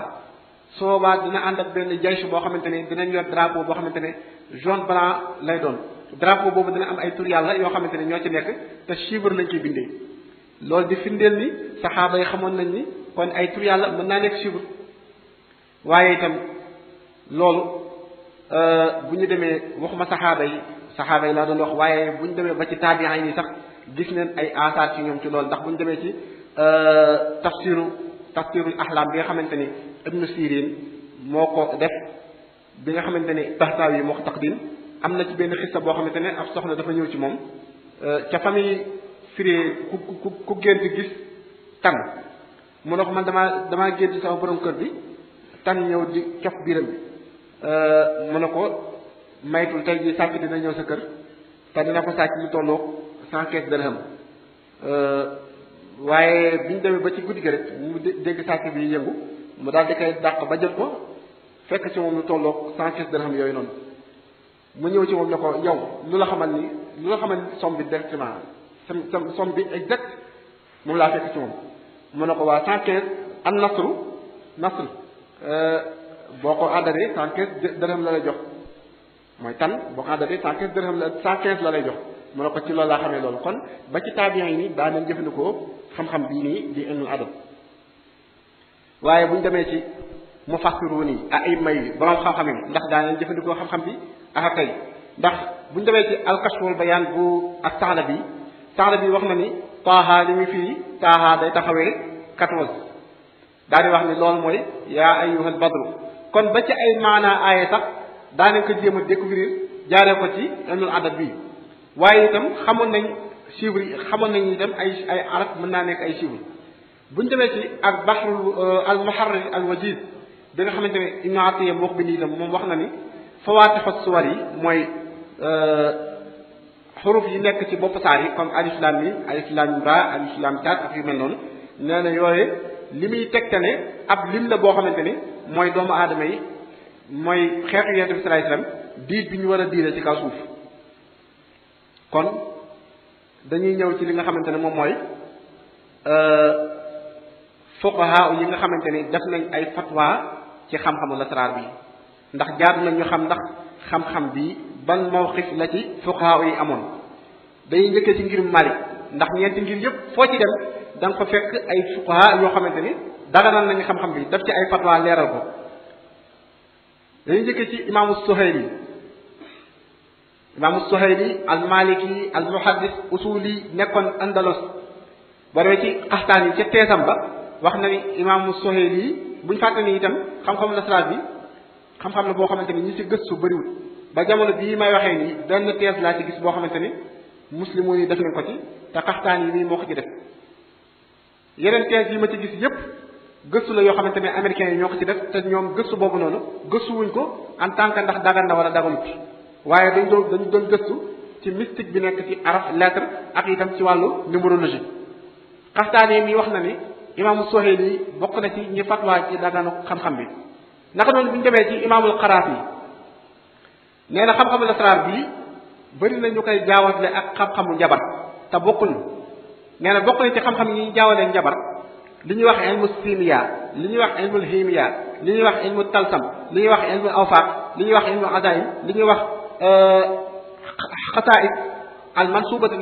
su boobaa dina ànd ak benn jaysh boo xamante ne dinañ yor drapeau boo xamante ne jaune blanc lay doon drapeau boobu dina am ay tur yàlla yoo xamante ne ñoo ci nekk te chiffre lañ ciy bindee loolu di firndeel ni saxaaba yi xamoon nañ ni kon ay tur yàlla mën naa nekk chiffre waaye itam loolu bu ñu demee waxuma saxaaba yi laa doon wax waaye bu ñu demee ba ci taabi'in yi sax gis neen ay asaar ci ñoom ci loolu ndax bu ñu demee ci tafsirul ahlam bi nga xamante ni Ibnu Sirin moo ko def bi nga xamante ni Tahtawi yi moo ko taqdim am na ci benn xissa boo xamante ne ab soxna dafa ñëw ci moom ca famille firee ku gént gis tan mu ne ko man damaa gént sama borom kër bi tan ñëw di cof biiram bi mu ne ko maytul tey jii sàcc dina ñëw sa kër te dina ko sàcc lu tolloog 115 dirham waaye bi ñu demee ba ci guddi gi rek mu dégg sàcc bi yëngu mu daal di koy dàq ba jël ko fekk ci moom lu tolloog 115 dirham yooyu noonu mu ñëw ci moom ne ko yow lu la xamal ni somme bi directement somme bi exact moom laa fekk ci moom mu ne ko waa 115 an nasr boo ko àddaree 115 dirham la lay jox mooy tan boo ko àddaree 115 dirham la 115 la lay jox mu ne ko ci loolu laa xamee loolu kon ba ci taabiyan yi nii daa nañ jëfandikoo xam-xam bii nii di ilmul adab waaye bu ñu demee ci mufassiruun yi ay may borom xam-xam yi ndax daa nañ jëfandikoo xam-xam bi ak tey ndax bu ñu demee ci al-Kashful Bayaan bu Sa'labi wax na ni Taaha li muy fii Taaha day taxawee 14 daal di wax ni loolu mooy yaa ayyuhal badru kon ba ci ay maanaa aaye sax daanañ ko jéem a découvrir jaaree ko ci ilmul adab bi waaye itam xamoon nañ chiffres yi xamoon nañ itam ay arab mën naa nekk ay chiffres bu ñu demee ci ak bahrul al muharrir al wajiz bi nga xamante ne Ibnu Atiyya moo ko bind itam moom wax na ni fawaatihu suwar yi mooy xuruf yi nekk ci bopp saar yi comme alif lam mim alif lam ra alif lam ta ak yu mel noonu nee na yooyu li muy tegtale ab lim la boo xamante ni mooy doomu aadama yi mooy xeetu Yonent bi sallallahu alayhi wasallam diir bi ñu war a diire ci kaw suuf kon dañuy ñëw ci li nga xamante ne moom mooy fuqaha yi nga xamante ni def nañ ay fatwa ci xam-xamu lasraar bi ndax jaadu nañ ñu xam ndax xam-xam bi ban mawqif la ci fuqaha yi amoon dañuy njëkkee ci ngirum Malik ndax ñeenti ngir yëpp foo ci dem da nga fa fekk ay fuqaha yoo xamante ni daganal nañu xam-xam bi daf ci ay fatwa leeral ko dañuy njëkkee ci imaamu Suhayli al maliki al muhaddis usuli nekkoon Andalus ba demee ci Qaxtaan yi ca teesam ba wax na ni imaamu Suhayli buñ fàtte ni itam xam-xam lasraar bi xam-xam la boo xamante ni ñi ci gëstu bëriwul ba jamono bii may waxee nii benn tees laa ci gis boo xamante ni muslimu yi def nañ ko ci te Qaxtaan yi nii moo ko ci def yeneen tees yi ma ci gis yépp gëstu la yoo xamante ne américains yi ñoo ko ci def te ñoom gëstu boobu noonu gëstuwuñ ko en tant que ndax dagan na wala daganut waaye dañ doon gëstu ci mystique bi nekk ci araf lettre ak itam ci wàllu numérologie Qaxtaan yi mi wax na ni imaamu Suhayli bokk na ci ñi fatwa ci daganu xam-xam bi naka noonu bu ñu demee ci imaamul Qaraafi nee na xam-xamu lasraar bii bëri na ñu koy jaawatle ak xam-xamu njabar te bokkuñu nee na bokk na ci xam-xam yi ñuy jaawalee njabar li ñuy wax ilmu simiya li ñuy wax ilmul himiya li ñuy wax ilmu talsam li ñuy wax ilmu awfaaq li ñuy wax ilmu adaim li ñuy wax xasaa'id al mansubatu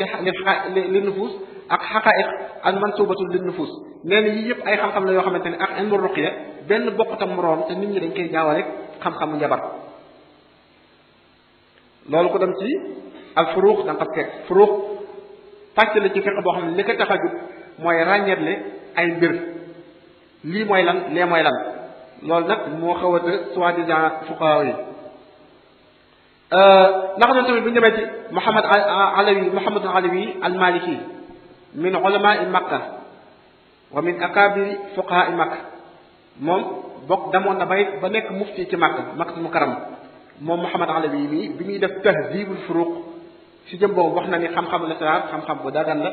li nufus ak xaqaa'iq al mansubatu li nufus nee na yii yëpp ay xam-xam la yoo xamante ne ak ilmu ruqya benn bokkutam moroom te nit ñi dañ koy jaawale xam-xamu njabar loolu ko dem ci al furuq da nga ko fekk furuq pàcc la ci fiqh boo xam ne li ko tax a jug mooy ràññeetle ay mbir lii mooy lan lee mooy lan loolu nag moo xaw a soi-disant fuqaha yi naka noonu tamit bu ñu demee ci Muhammad Alawi al Maliki min ulama Makka wa min akabiri fuqaha Makka moom bokk demoon na ba nekk mufti ci Makka Mukarram moom Muhammad Alawi mii bi muy def tahdibul furuq si jëm boobu wax na ni xam-xamu lasraar xam-xam bu dagan la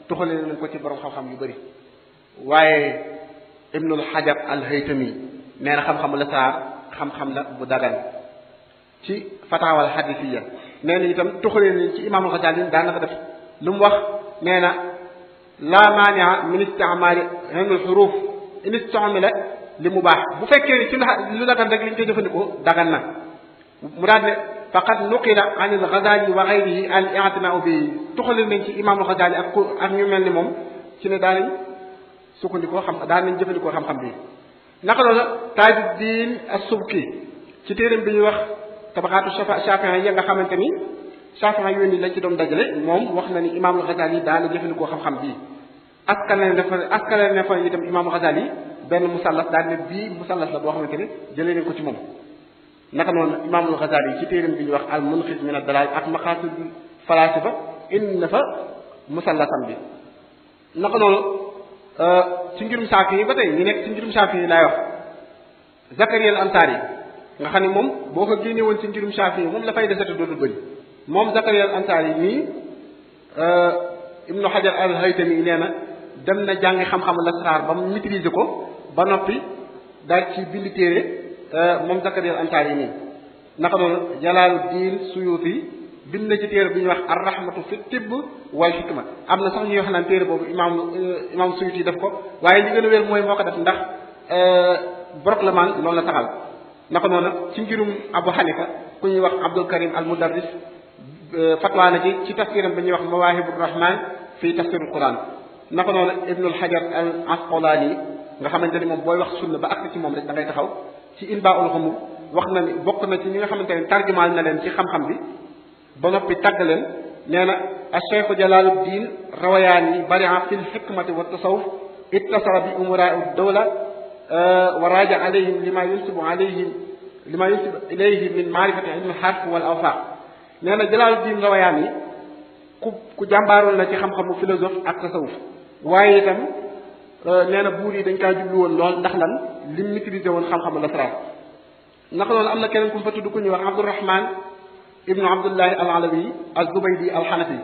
tuxale nañ ko ci borom xam-xam yu bëri waaye Ibnul Hajar al Haytami nee na xam-xamu lasraar xam-xam la bu dagan ci fataawal hadisiya nee na itam tuxale nañ ci imaamul Ghazali daanaka def lu mu wax nee na la maania min istimaali ilmul xuruf in istumila li mu baax bu fekkee ni ci lu dagan rek liñ koy jëfandikoo dagan na mu daal ne faqad nuqila an al Ghazali wa ghayrihi al i'tina'u bi tuxali nañ ci imaamul Ghazali ak ñu mel ni moom ci ne daa nañ sukkandikoo daa nañ jëfandikoo xam-xam bi naka loolu Tajuddin as-Subki ci téeram bi ñuy wax tabaqaatu Shafi'i yi nga xamante ni Shafi'i yooyu lañ ci doon dajale moom wax na ni imaamul Ghazali daa na jëfandikoo xam-xam bii askale ne fa itam imaamul Ghazali benn musallas daal ne bii musallas la boo xamante ni jëlee nañ ko ci moom naka noonu imaamul Ghazali ci téeram bi ñuy wax al munqidh min ad-dalal ak maqasid falasifa indi na fa musallasam bi naka noonu ci ngirum Shafi'i yi ba tey ñu nekk ci ngirum Shafi'i yi laay wax Zakariya al-Ansari nga xam ne moom boo ko génne woon ci ngirum Shafi'i moom la fay desate dootul bëri moom Zakariya al-Ansari nii Ibnu Hajar al-Haytami nee na dem na jàngi xam-xamu lasraar ba mu maîtriser ko ba noppi daal ci bind téere moom Zakaria al-Ansari yi nii naka noonu Jalaaluddin Suyuti bind na ci téere bi ñuy wax ar-rahmatu fi tibb wal hikma am na sax ñuy wax naan téere boobu imaam Suyuti def ko waaye li gën a wér mooy moo ko def ndax Boroklamaan loolu la taxal naka noonu ci ngirum Abu Hanifa ku ñuy wax Abdul Karim al-Mudarris fatwa na ci tafsiram bi ñuy wax Mawaahibur Rahman fii tafsirul Quran naka noonu Ibnul Hajar al-Asqalani nga xamante ni moom booy wax sunna ba àgg ci moom rek da ngay taxaw ci Inbaa'ul Ghumum wax na ni bokk na ci ñi nga xamante ne tarjumaal na leen ci xam-xam bi ba noppi tagg leen nee na ash-Shaykh Jalaaluddin Rawayaani bari'a fil hikmati wa tasawuf ittasara bi umaraa'id dawla wa raaja alayhim lima yunsibu ilayhi min maarifati ilmi al-harf wal awsaaq nee na Jalaaluddin Rawayaani ku jàmbaaroon la ci xam-xamu philosophe ak tasawuf waaye itam nee na buur yi dañ kaa jublu woon lool ndax lan lim maîtrisé woon xam-xamu lasraar naka noonu am na keneen ku mu fa tudd ku ñuy wax Abdurrahman ibnu Abdullahi al-Alawi az-Zubaydi al-Hanafi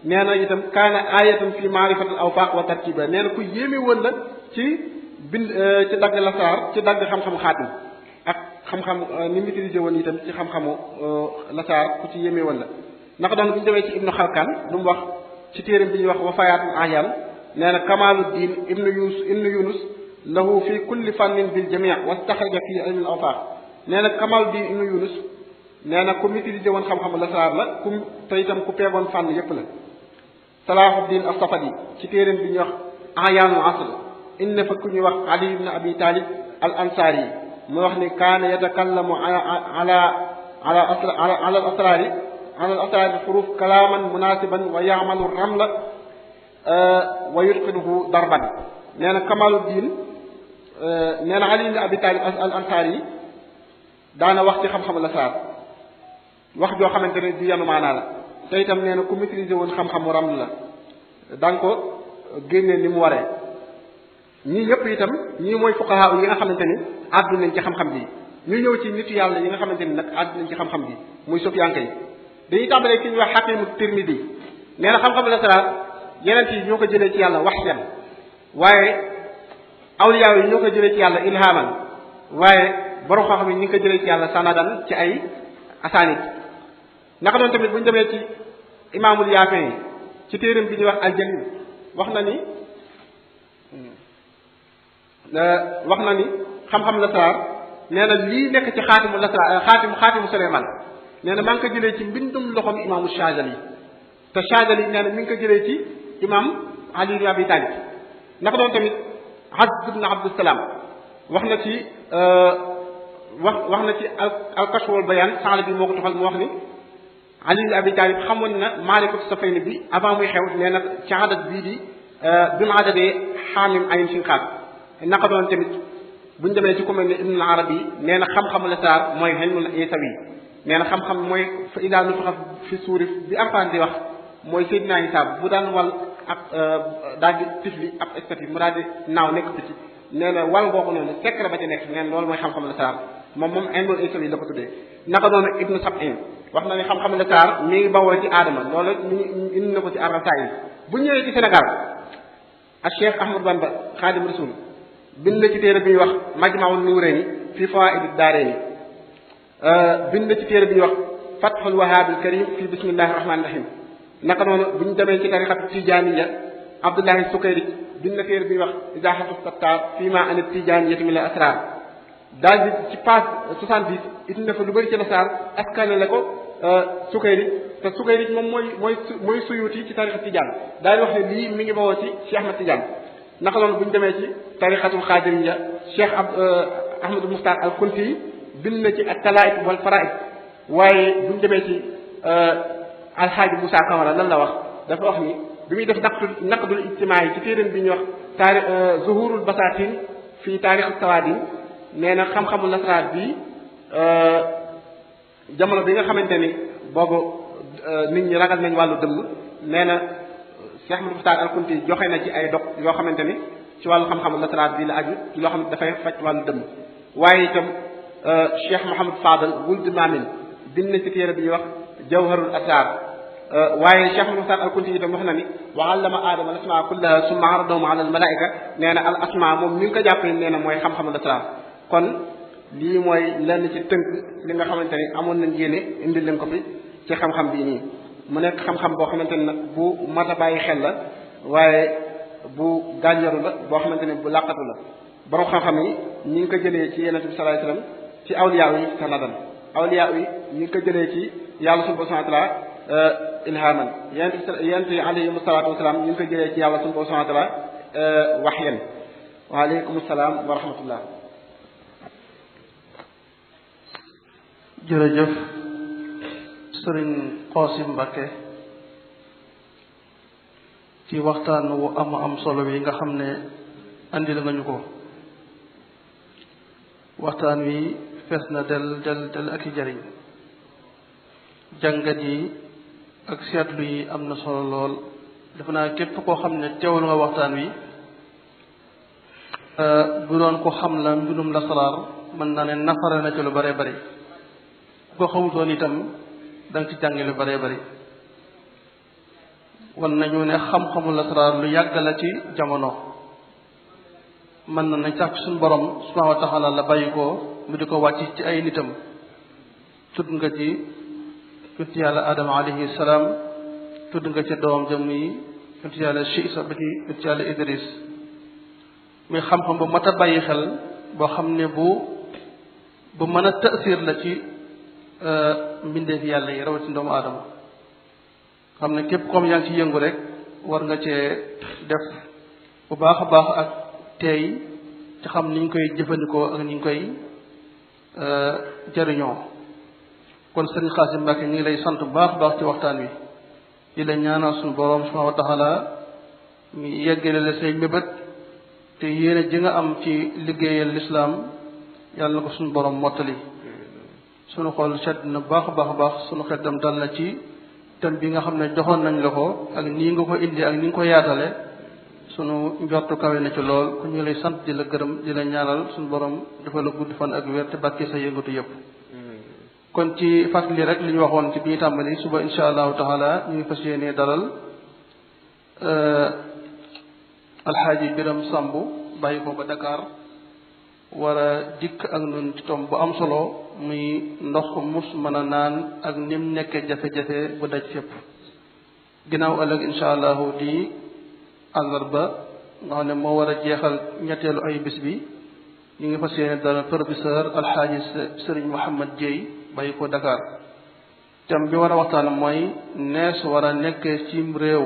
nee na itam kaana ayatan fi maarifati al-awfaaq wa tarkiba nee na ku yéeme woon la ci bind ci dagg lasraar ci dagg xam-xamu xaatim ak xam-xam ni maîtrisé woon itam ci xam-xamu lasraar ku ci yéeme woon la naka doon bu ñu demee ci ibnu Xalkan lu mu wax ci téeram bi ñuy wax Wafayaatul Ahyaan nee na Kamaaluddin ibnu Yunus lahu fi kulli fannin bil jamii wastaxraja fi ilmi al-awfaaq nee na Kamaaluddin ibnu Yunus nee na ku maîtrisé woon xam-xamu lasraar la ku te itam ku peegoon fànn yépp la Salaahuddin as-Safadi ci téeram bi ñuy wax Ahyaanul Asr inna fa ku ñuy wax Ali ibn Abi Talib al-Ansari mu wax ni kaana yatakallamu ala al-asraari ala al-asraari al-xuruuf kalaaman munaasiban wa ya'malu ramla wa yutqinuhu darban nee na Kamaluddin nee na Ali ibn Abi Talib al-Ansari daana wax ci xam-xamu lasraar wax joo xamante ne di yanu maanaa la te itam nee na ku maîtriser woon xam-xamu raml la da nga ko génnee ni mu waree ñii ñëpp itam ñii mooy fuqaha yi nga xamante ni àddu nañ ci xam-xam bi ñu ñëw ci nitu yàlla yi nga xamante ni nag àddu nañ ci xam-xam bi muy sufyanke yi dañuy tàmbalee ki ñuy wax Hakimu Tirmidi nee na xam-xamu lasraar yeneen yi ñoo ko jëlee ci yàlla waxyan waaye awliyaa yi ñoo ko jëlee ci yàlla ilhaman waaye borom xam-xam yi ñu ngi ko jëlee ci yàlla sanadan ci ay asaanid naka doon tamit bu ñu demee ci imaamul Yaafi ci téeram bi ñuy wax aljalil wax na ni xam-xam lasraar nee na lii nekk ci xaatimu lasraar xaatimu Suleymaan nee na maa ngi ko jëlee ci mbindum loxom imaamu Shaazali te Shaazali nee na mi ngi ko jëlee ci imaam Ali ibn Abi Talib naka doon tamit Azz ibn Abdusalaam wax na ci al-Kashf wal Bayaan saala bi moo ko toxal mu wax ni Ali ibn Abi Talib xamoon na maalikatu safayni bi avant muy xew nee na ci adat bii di bi mu adadee xaamim ayin sinqaat naka doon tamit bu ñu demee ci ku mel ne Ibn Arabi nee na xam-xamu lasraar mooy ilmul isawi nee na xam-xam mooy fa idaa nufixa fi suuri bi Alxuraan di wax mooy Seydina Isaa bu daan wal ak daal di tifli ab estati mu daal di naaw nekk ci nee na wal boobu noonu secret ba ci nekk nee na loolu mooy xam-xamu lasraar moom ilmul isawi la ko tuddee naka doon Ibnu Sab'in wax na ne xam-xamu lasraar mi ngi bawoo ci aadama loolu indi na ko ci ar-Rasaa'il bu ñëwee ci Sénégal ak Cheikh Ahmadou Bamba Xaadim Rasul bind na ci téere bi ñuy wax Majma'un Nurayni fi Fawaa'id Daarayni bind na ci téere bi ñuy wax Fathul Wahhaabil Karim fi bismillahir rahmanir rahim naka noonu bu ñu demee ci tariqatu Tijaaniyya Abdullahi Sukayri bind na téere bi ñuy wax Izaahatu Sattaar fii maa an Tijaaniyyati min al-asraar daal di ci page 70 indi na fa lu bëri ci lasraar askane la ko Sukayri te Sukayri moom mooy Suyuuti ci tariqa Tijaan daal di wax ne lii mi ngi bawoo ci Cheikh Ahmad Tijaan naka noonu bu ñu demee ci tariqatul Xaadiriyya Cheikh Ahmadul Muxtaar al-Kunti bind na ci at-Talaa'if wal Faraa'id waaye bu ñu demee ci alxaaji Moussa Camara lan la wax dafa wax ni bi muy def naqdul ijtimaa yi ci téeréem bi ñuy wax zuhurul basaatin fii taarixu tawaadin nee na xam-xamu lasraar bi jamono bi nga xamante ni boobu nit ñi ragal nañ wàllu dëmm nee na Cheikh Ahmadou Muxtaar al-Kunti joxe na ci ay dog yoo xamante ni ci wàllu xam-xamu lasraar bi la aju ci loo xam ne dafay faj wàllu dëmm waaye itam Cheikh Mouhamad Fadal Wuld Maamin bind na ci téere bi ñuy wax Jawharul Asraar waaye Cheikh Ahmadou Muxtaar al-Kunti itam wax na ni wa allama aadama al-asmaa kullaha summa aradahum ala al-malaa'ika nee na al asmaa moom ni nga ko jàppee nee na mooy xam-xamu lasraar kon lii mooy lenn ci tënk li nga xamante ni amoon nañ yéene indi leen ko fi ci xam-xam bii nii mu nekk xam-xam boo xamante ni nag bu mat a bàyyi xel la waaye bu gànjaru la boo xamante ni bu làqatu la borom xam-xam yi ñi ngi ko jëlee ci yonent bi sallallahu alayhi wasallam ci awliya yi sanadan awliya yi ñi ngi ko jëlee ci yàlla subhanahu wa ta'ala ilhaman yonent yi alayhimu salaatu wasalaam ñi ngi ko jëlee ci yàlla subhanahu wa ta'ala waxyan waaleykum salaam wa rahmatullah. jërëjëf sëriñ Xaasim Mbàkke ci waxtaan wu am solo bi nga xam ne andi la nga ñu ko waxtaan wi fees na del ak i jariñ jàngat yi ak seetlu yi am na solo lool defe naa képp koo xam ne teewul nga waxtaan wi bu doon ko xam la mbirum lasaraar mën naa ne nafara na ci lu bare bari ku ko xamutoon itam danga ci jàngi lu bare bari wan nañu ne xam-xamu lasaraar lu yàgg la ci jamono mën na nañ sax suñu borom subhanahu wa ta'ala la bàyyi ko mu di ko wàcc ci ay nitam tudd nga ci yonent yàlla Adama alayhi salaam tudd nga ci doomam jëm yi yonent yàlla Chiisa ba ci yonent yàlla Idris muy xam-xam bu mat a bàyyi xel boo xam ne bu mën a tasir la ci mbindeef yàlla yi rawatina doomu aadama xam ne képp comme yaa ngi ci yëngu rek war nga cee def bu baax a baax ak tey ci xam ni ñu koy jëfandikoo ak ni ñu koy jariñoo kon sëriñ Xaasim Mbàkke ñu ngi lay sant bu baax a baax ci waxtaan wi di la ñaanal suñu borom subhanahu wa ta'ala mi yeggale la say mébét te yéene ji nga am ci liggéeyal lislaam yàlla na ko suñu borom mottali suñu xol sedd na baax a baax a baax suñu xel tam dal na ci thème bi nga xam ne joxoon nañ la ko ak nii nga ko indi ak ni nga ko yaatale sunu njortu kawe na ci lool ku ñu lay sant di la gërëm di la ñaanal suñu borom dafa la gudd fan ak wér te bàkkee sa yëngatu yëpp kon ci fàttali rek li ñu waxoon ci bi ñu tàmbali suba insha allahu taala ñu ngi fas yéenee dalal alxaaji Biram Samb bàyyi ko ba Dakar war a dikk ak nun ci tom bu am solo muy ndox mus mën a naan ak nim nekkee jafe-jafe bu daj fépp ginnaaw ëllëg insha allahu di àllarba nga xam ne moo war a jeexal ñetteelu ay bis bi ñu ngi fas yéene dalal professeur alxaaji Sëriñ Mouhamad Dieye bàyyi ko Dakar thème bi war a waxtaan mooy nees war a nekkee cim réew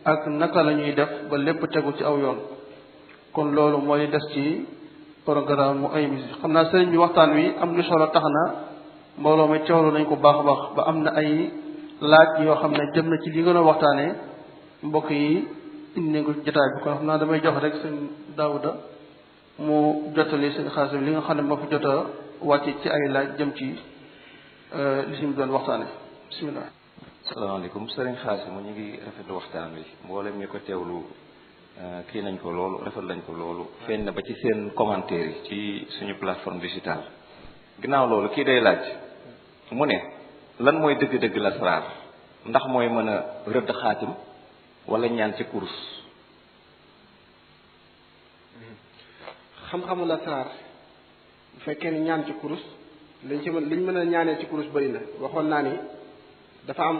ak naka la ñuy def ba lépp tegu ci aw yoon kon loolu mooy des ci programme mu ay bis xam naa sëriñ bi waxtaan wi am na solo tax na mbooloo mi teewlu nañ ko baax a baax ba am na ay laaj yoo xam ne jëm na ci li nga doon waxtaanee mbokk yi indi nañ ko ci jotaay bi kon xam naa damay jox rek sëñ Daawuda mu jottali sëñ Xaasim li nga xam ne moo fi jot a wàcc ci ay laaj jëm ci li si mu doon waxtaane bismillah. salaamaaleykum sëriñ Xaasim ñu ngi rafetlu waxtaan wi mboolem ñi ko teewlu kii nañ ko loolu rafet lañ ko loolu feeñ na ba ci seen commentaire yi ci suñu plateforme digitale ginnaaw loolu kii day laaj mu ne lan mooy dëgg-dëgg lasraar ndax mooy mën a rëdd xaatim wala ñaan ci kurus. xam-xamu lasraar bu fekkee ni ñaan ci kurus liñ mën a ñaanee ci kurus bëri na waxoon naa ni dafa am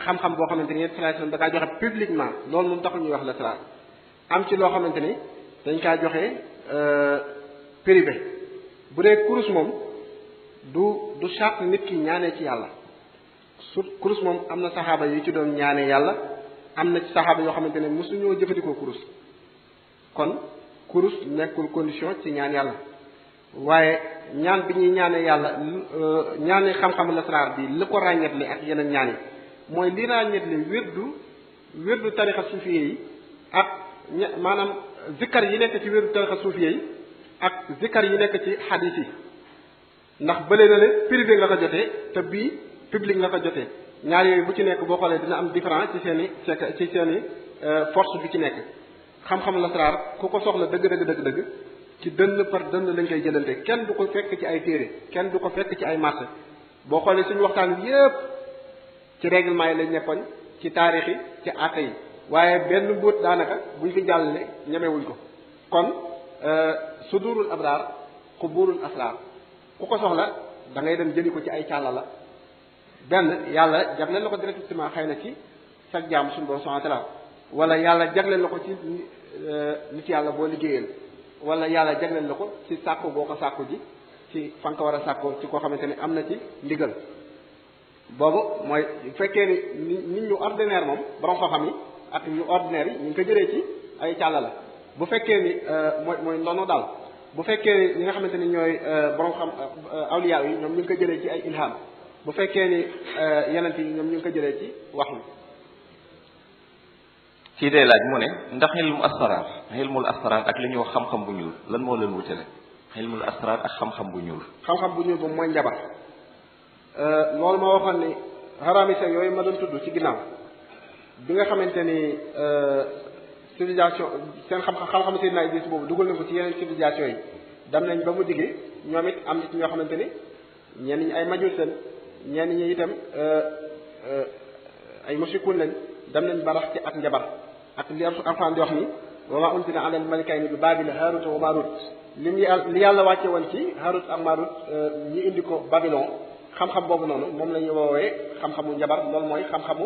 xam-xam boo xamante ni sallallahu alayhi wasallam da kaa joxe publiquement loolu moom taxul ñuy wax lasraar am ci loo xamante ni dañ kaa joxe privé bu dee kurus moom du charte nit ki ñaanee ci yàlla su kurus moom am na saxaaba yu ci doon ñaanee yàlla am na ci saxaaba yoo xamante ne mosuñoo jëfandikoo kurus kon kurus nekkul condition ci ñaan yàlla waaye ñaan bi ñuy ñaanee yàlla ñaane xam-xamu lasraar bi li ko ràññetle ak yeneen ñaan yi mooy li ràññetle wérdu tarixa suufiye yi ak maanaam zikkar yi nekk ci wérdu tarixa suufiye yi ak zikkar yi nekk ci xadiis yi ndax bële na le privé nga ko jotee te bii public nga ko jotee ñaar yooyu bu ci nekk boo xoolee dina am différence ci seeni force bi ci nekk xam-xamu lasraar ku ko soxla dëgg ci dënn par dënn lañ koy jëlante kenn du ko fekk ci ay téere kenn du ko fekk ci ay marché boo xoolee suñu waxtaan yépp ci règlement yi lañ nekkoon ci taarix yi ci àtte yi waaye benn mbóot daanaka buñ fi jàllale ñemewuñ ko kon sudurul abraar quburul asrar ku ko soxla da ngay dem jëli ko ci ay càlla la benn yàlla jagleel la ko directement xëy na ci sa jaam suñu borom subhanahu wa ta'ala wala yàlla jagleel la ko ci nit yàlla boo liggéeyal wala yàlla jagleel la ko ci sàkku boo ko sàkku ji ci fan ko war a sàkkoo ci koo xamante ne am na ci ndigal boobu mooy bu fekkee ni nit ñu ordinaire moom borom xam-xam yi ak ñu ordinaire yi ñu ngi ko jëlee ci ay càlla la bu fekkee ni mooy ndono daal bu fekkee ni ñi nga xamante ni ñooy borom xam awliya yi ñoom ñu ngi ko jëlee ci ay ilham bu fekkee ni yeneen yi ñoom ñu ngi ko jëlee ci wax yi. kii day laaj mu ne ndax xilmul asrar ak li ñuy wax xam-xam bu ñuul lan moo leen wutale xilmul asrar ak xam-xam bu ñuul. xam-xam bu ñuul boobu mooy njabar loolu ma waxoon ni xaraamisa yooyu ma doon tudd ci ginnaaw bi nga xamante ni civilisation seen xam-xam Seydina Idris boobu dugal nañ ko ci yeneen civilisation yi dem nañ ba mu digge ñoom it am na ci ñoo xamante ni ñenn ñi ay majus lañ ñenn ñi itam ay mushrikun lañ dem nañ ba rax ci ak njabar ak li Alxuraan di wax ni wa maa unzila alal malikayni bi Baabil Haarut wa Maarut li yàlla wàcce woon ci Haarut ak Maarut ñi indi ko Babylon xam-xam boobu noonu moom la ñuy woowee xam-xamu njabar loolu mooy xam-xam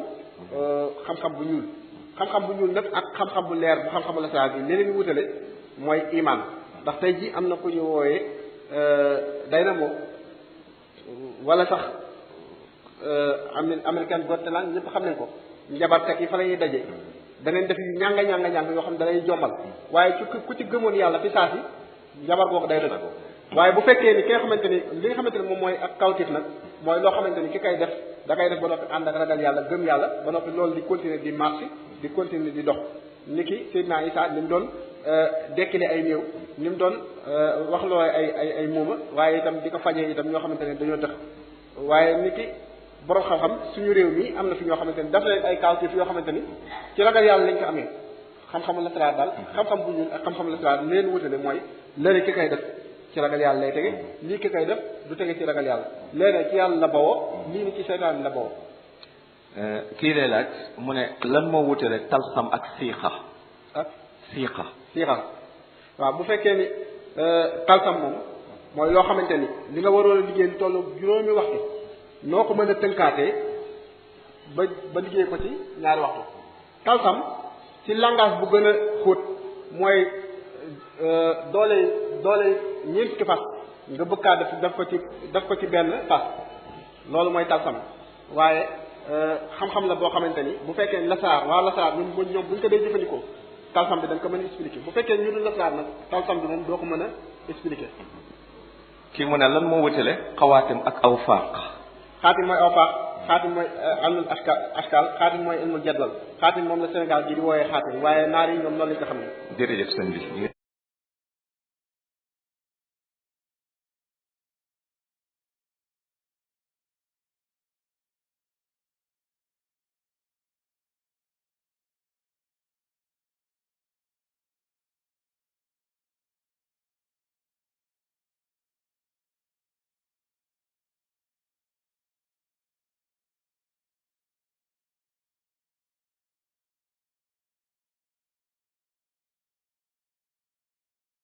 bu ñuul xam-xam bu ñuul nag ak xam-xam bu leer bu xam-xamu lasraar bi li leen wutale mooy iman ndax tey ji am na ku ñu woowee Dynamo wala sax American Got Talent ñëpp xam nañ ko njabarkat yi fa la ñuy daje danañ def yu ñàng yoo xam ne da lay jombal waaye ku ci gëmoon yàlla fi saa si njabar googu day dëgg waaye bu fekkee ni ki nga xamante ni li nga xamante ni moom mooy ak kawtif nag mooy loo xamante ni ki koy def da koy def ba noppi ànd ak ragal yàlla gëm yàlla ba noppi loolu di continuer di marché di continuer di dox ni ki Seydina Isa ni mu doon dekkile ay néew ni mu doon wax loo ay muuma waaye itam di ko fajee itam ñoo xamante ne dañoo tëx waaye ni ki borom xam-xam suñu réew mi am na fi ñoo xamante ni daf leen ay kawtif yoo xamante ni ci ragal yàlla lañ ko amee xam-xamu lasraar daal xam-xam bu ñuul ak xam-xamu lasraar leen wutale mooy léeg ki koy def ci ragal yàlla lay tege lii ki koy def du tege ci ragal yàlla léeg ci yàlla la bawoo lii ni ci seytaan la bawoo. kii lay laaj mu ne lan moo wutale talsam ak siixa. ak siixa. waaw bu fekkee ni talsam moom mooy loo xamante ni li nga waroon a liggéey lu tollu juróomi waxtu noo ko mën a tënkaatee ba liggéey ko ci ñaari waxtu. talsam ci langage bu gën a xóot mooy doole ñeent fukki fas nga bëgg kaa def ko ci benn fas loolu mooy talsam waaye xam-xam la boo xamante ni bu fekkee lasaar waa lasaar ñoom buñ ko dee jëfandikoo talsam bi dañ ko mën a expliquer bu fekkee ñu dul lasaar nag talsam bi moom doo ko mën a expliquer. kii mu ne lan moo wutale xawaatim ak awfaaq. xaatim mooy awfaaq xaatim mooy ilmul ashkaal xaatim mooy ilmul jadwal xaatim moom la Sénégal gi di wooyee xaatim waaye naar yi ñoom noonu lañ ko xam ne. jërëjëf sëñ bi.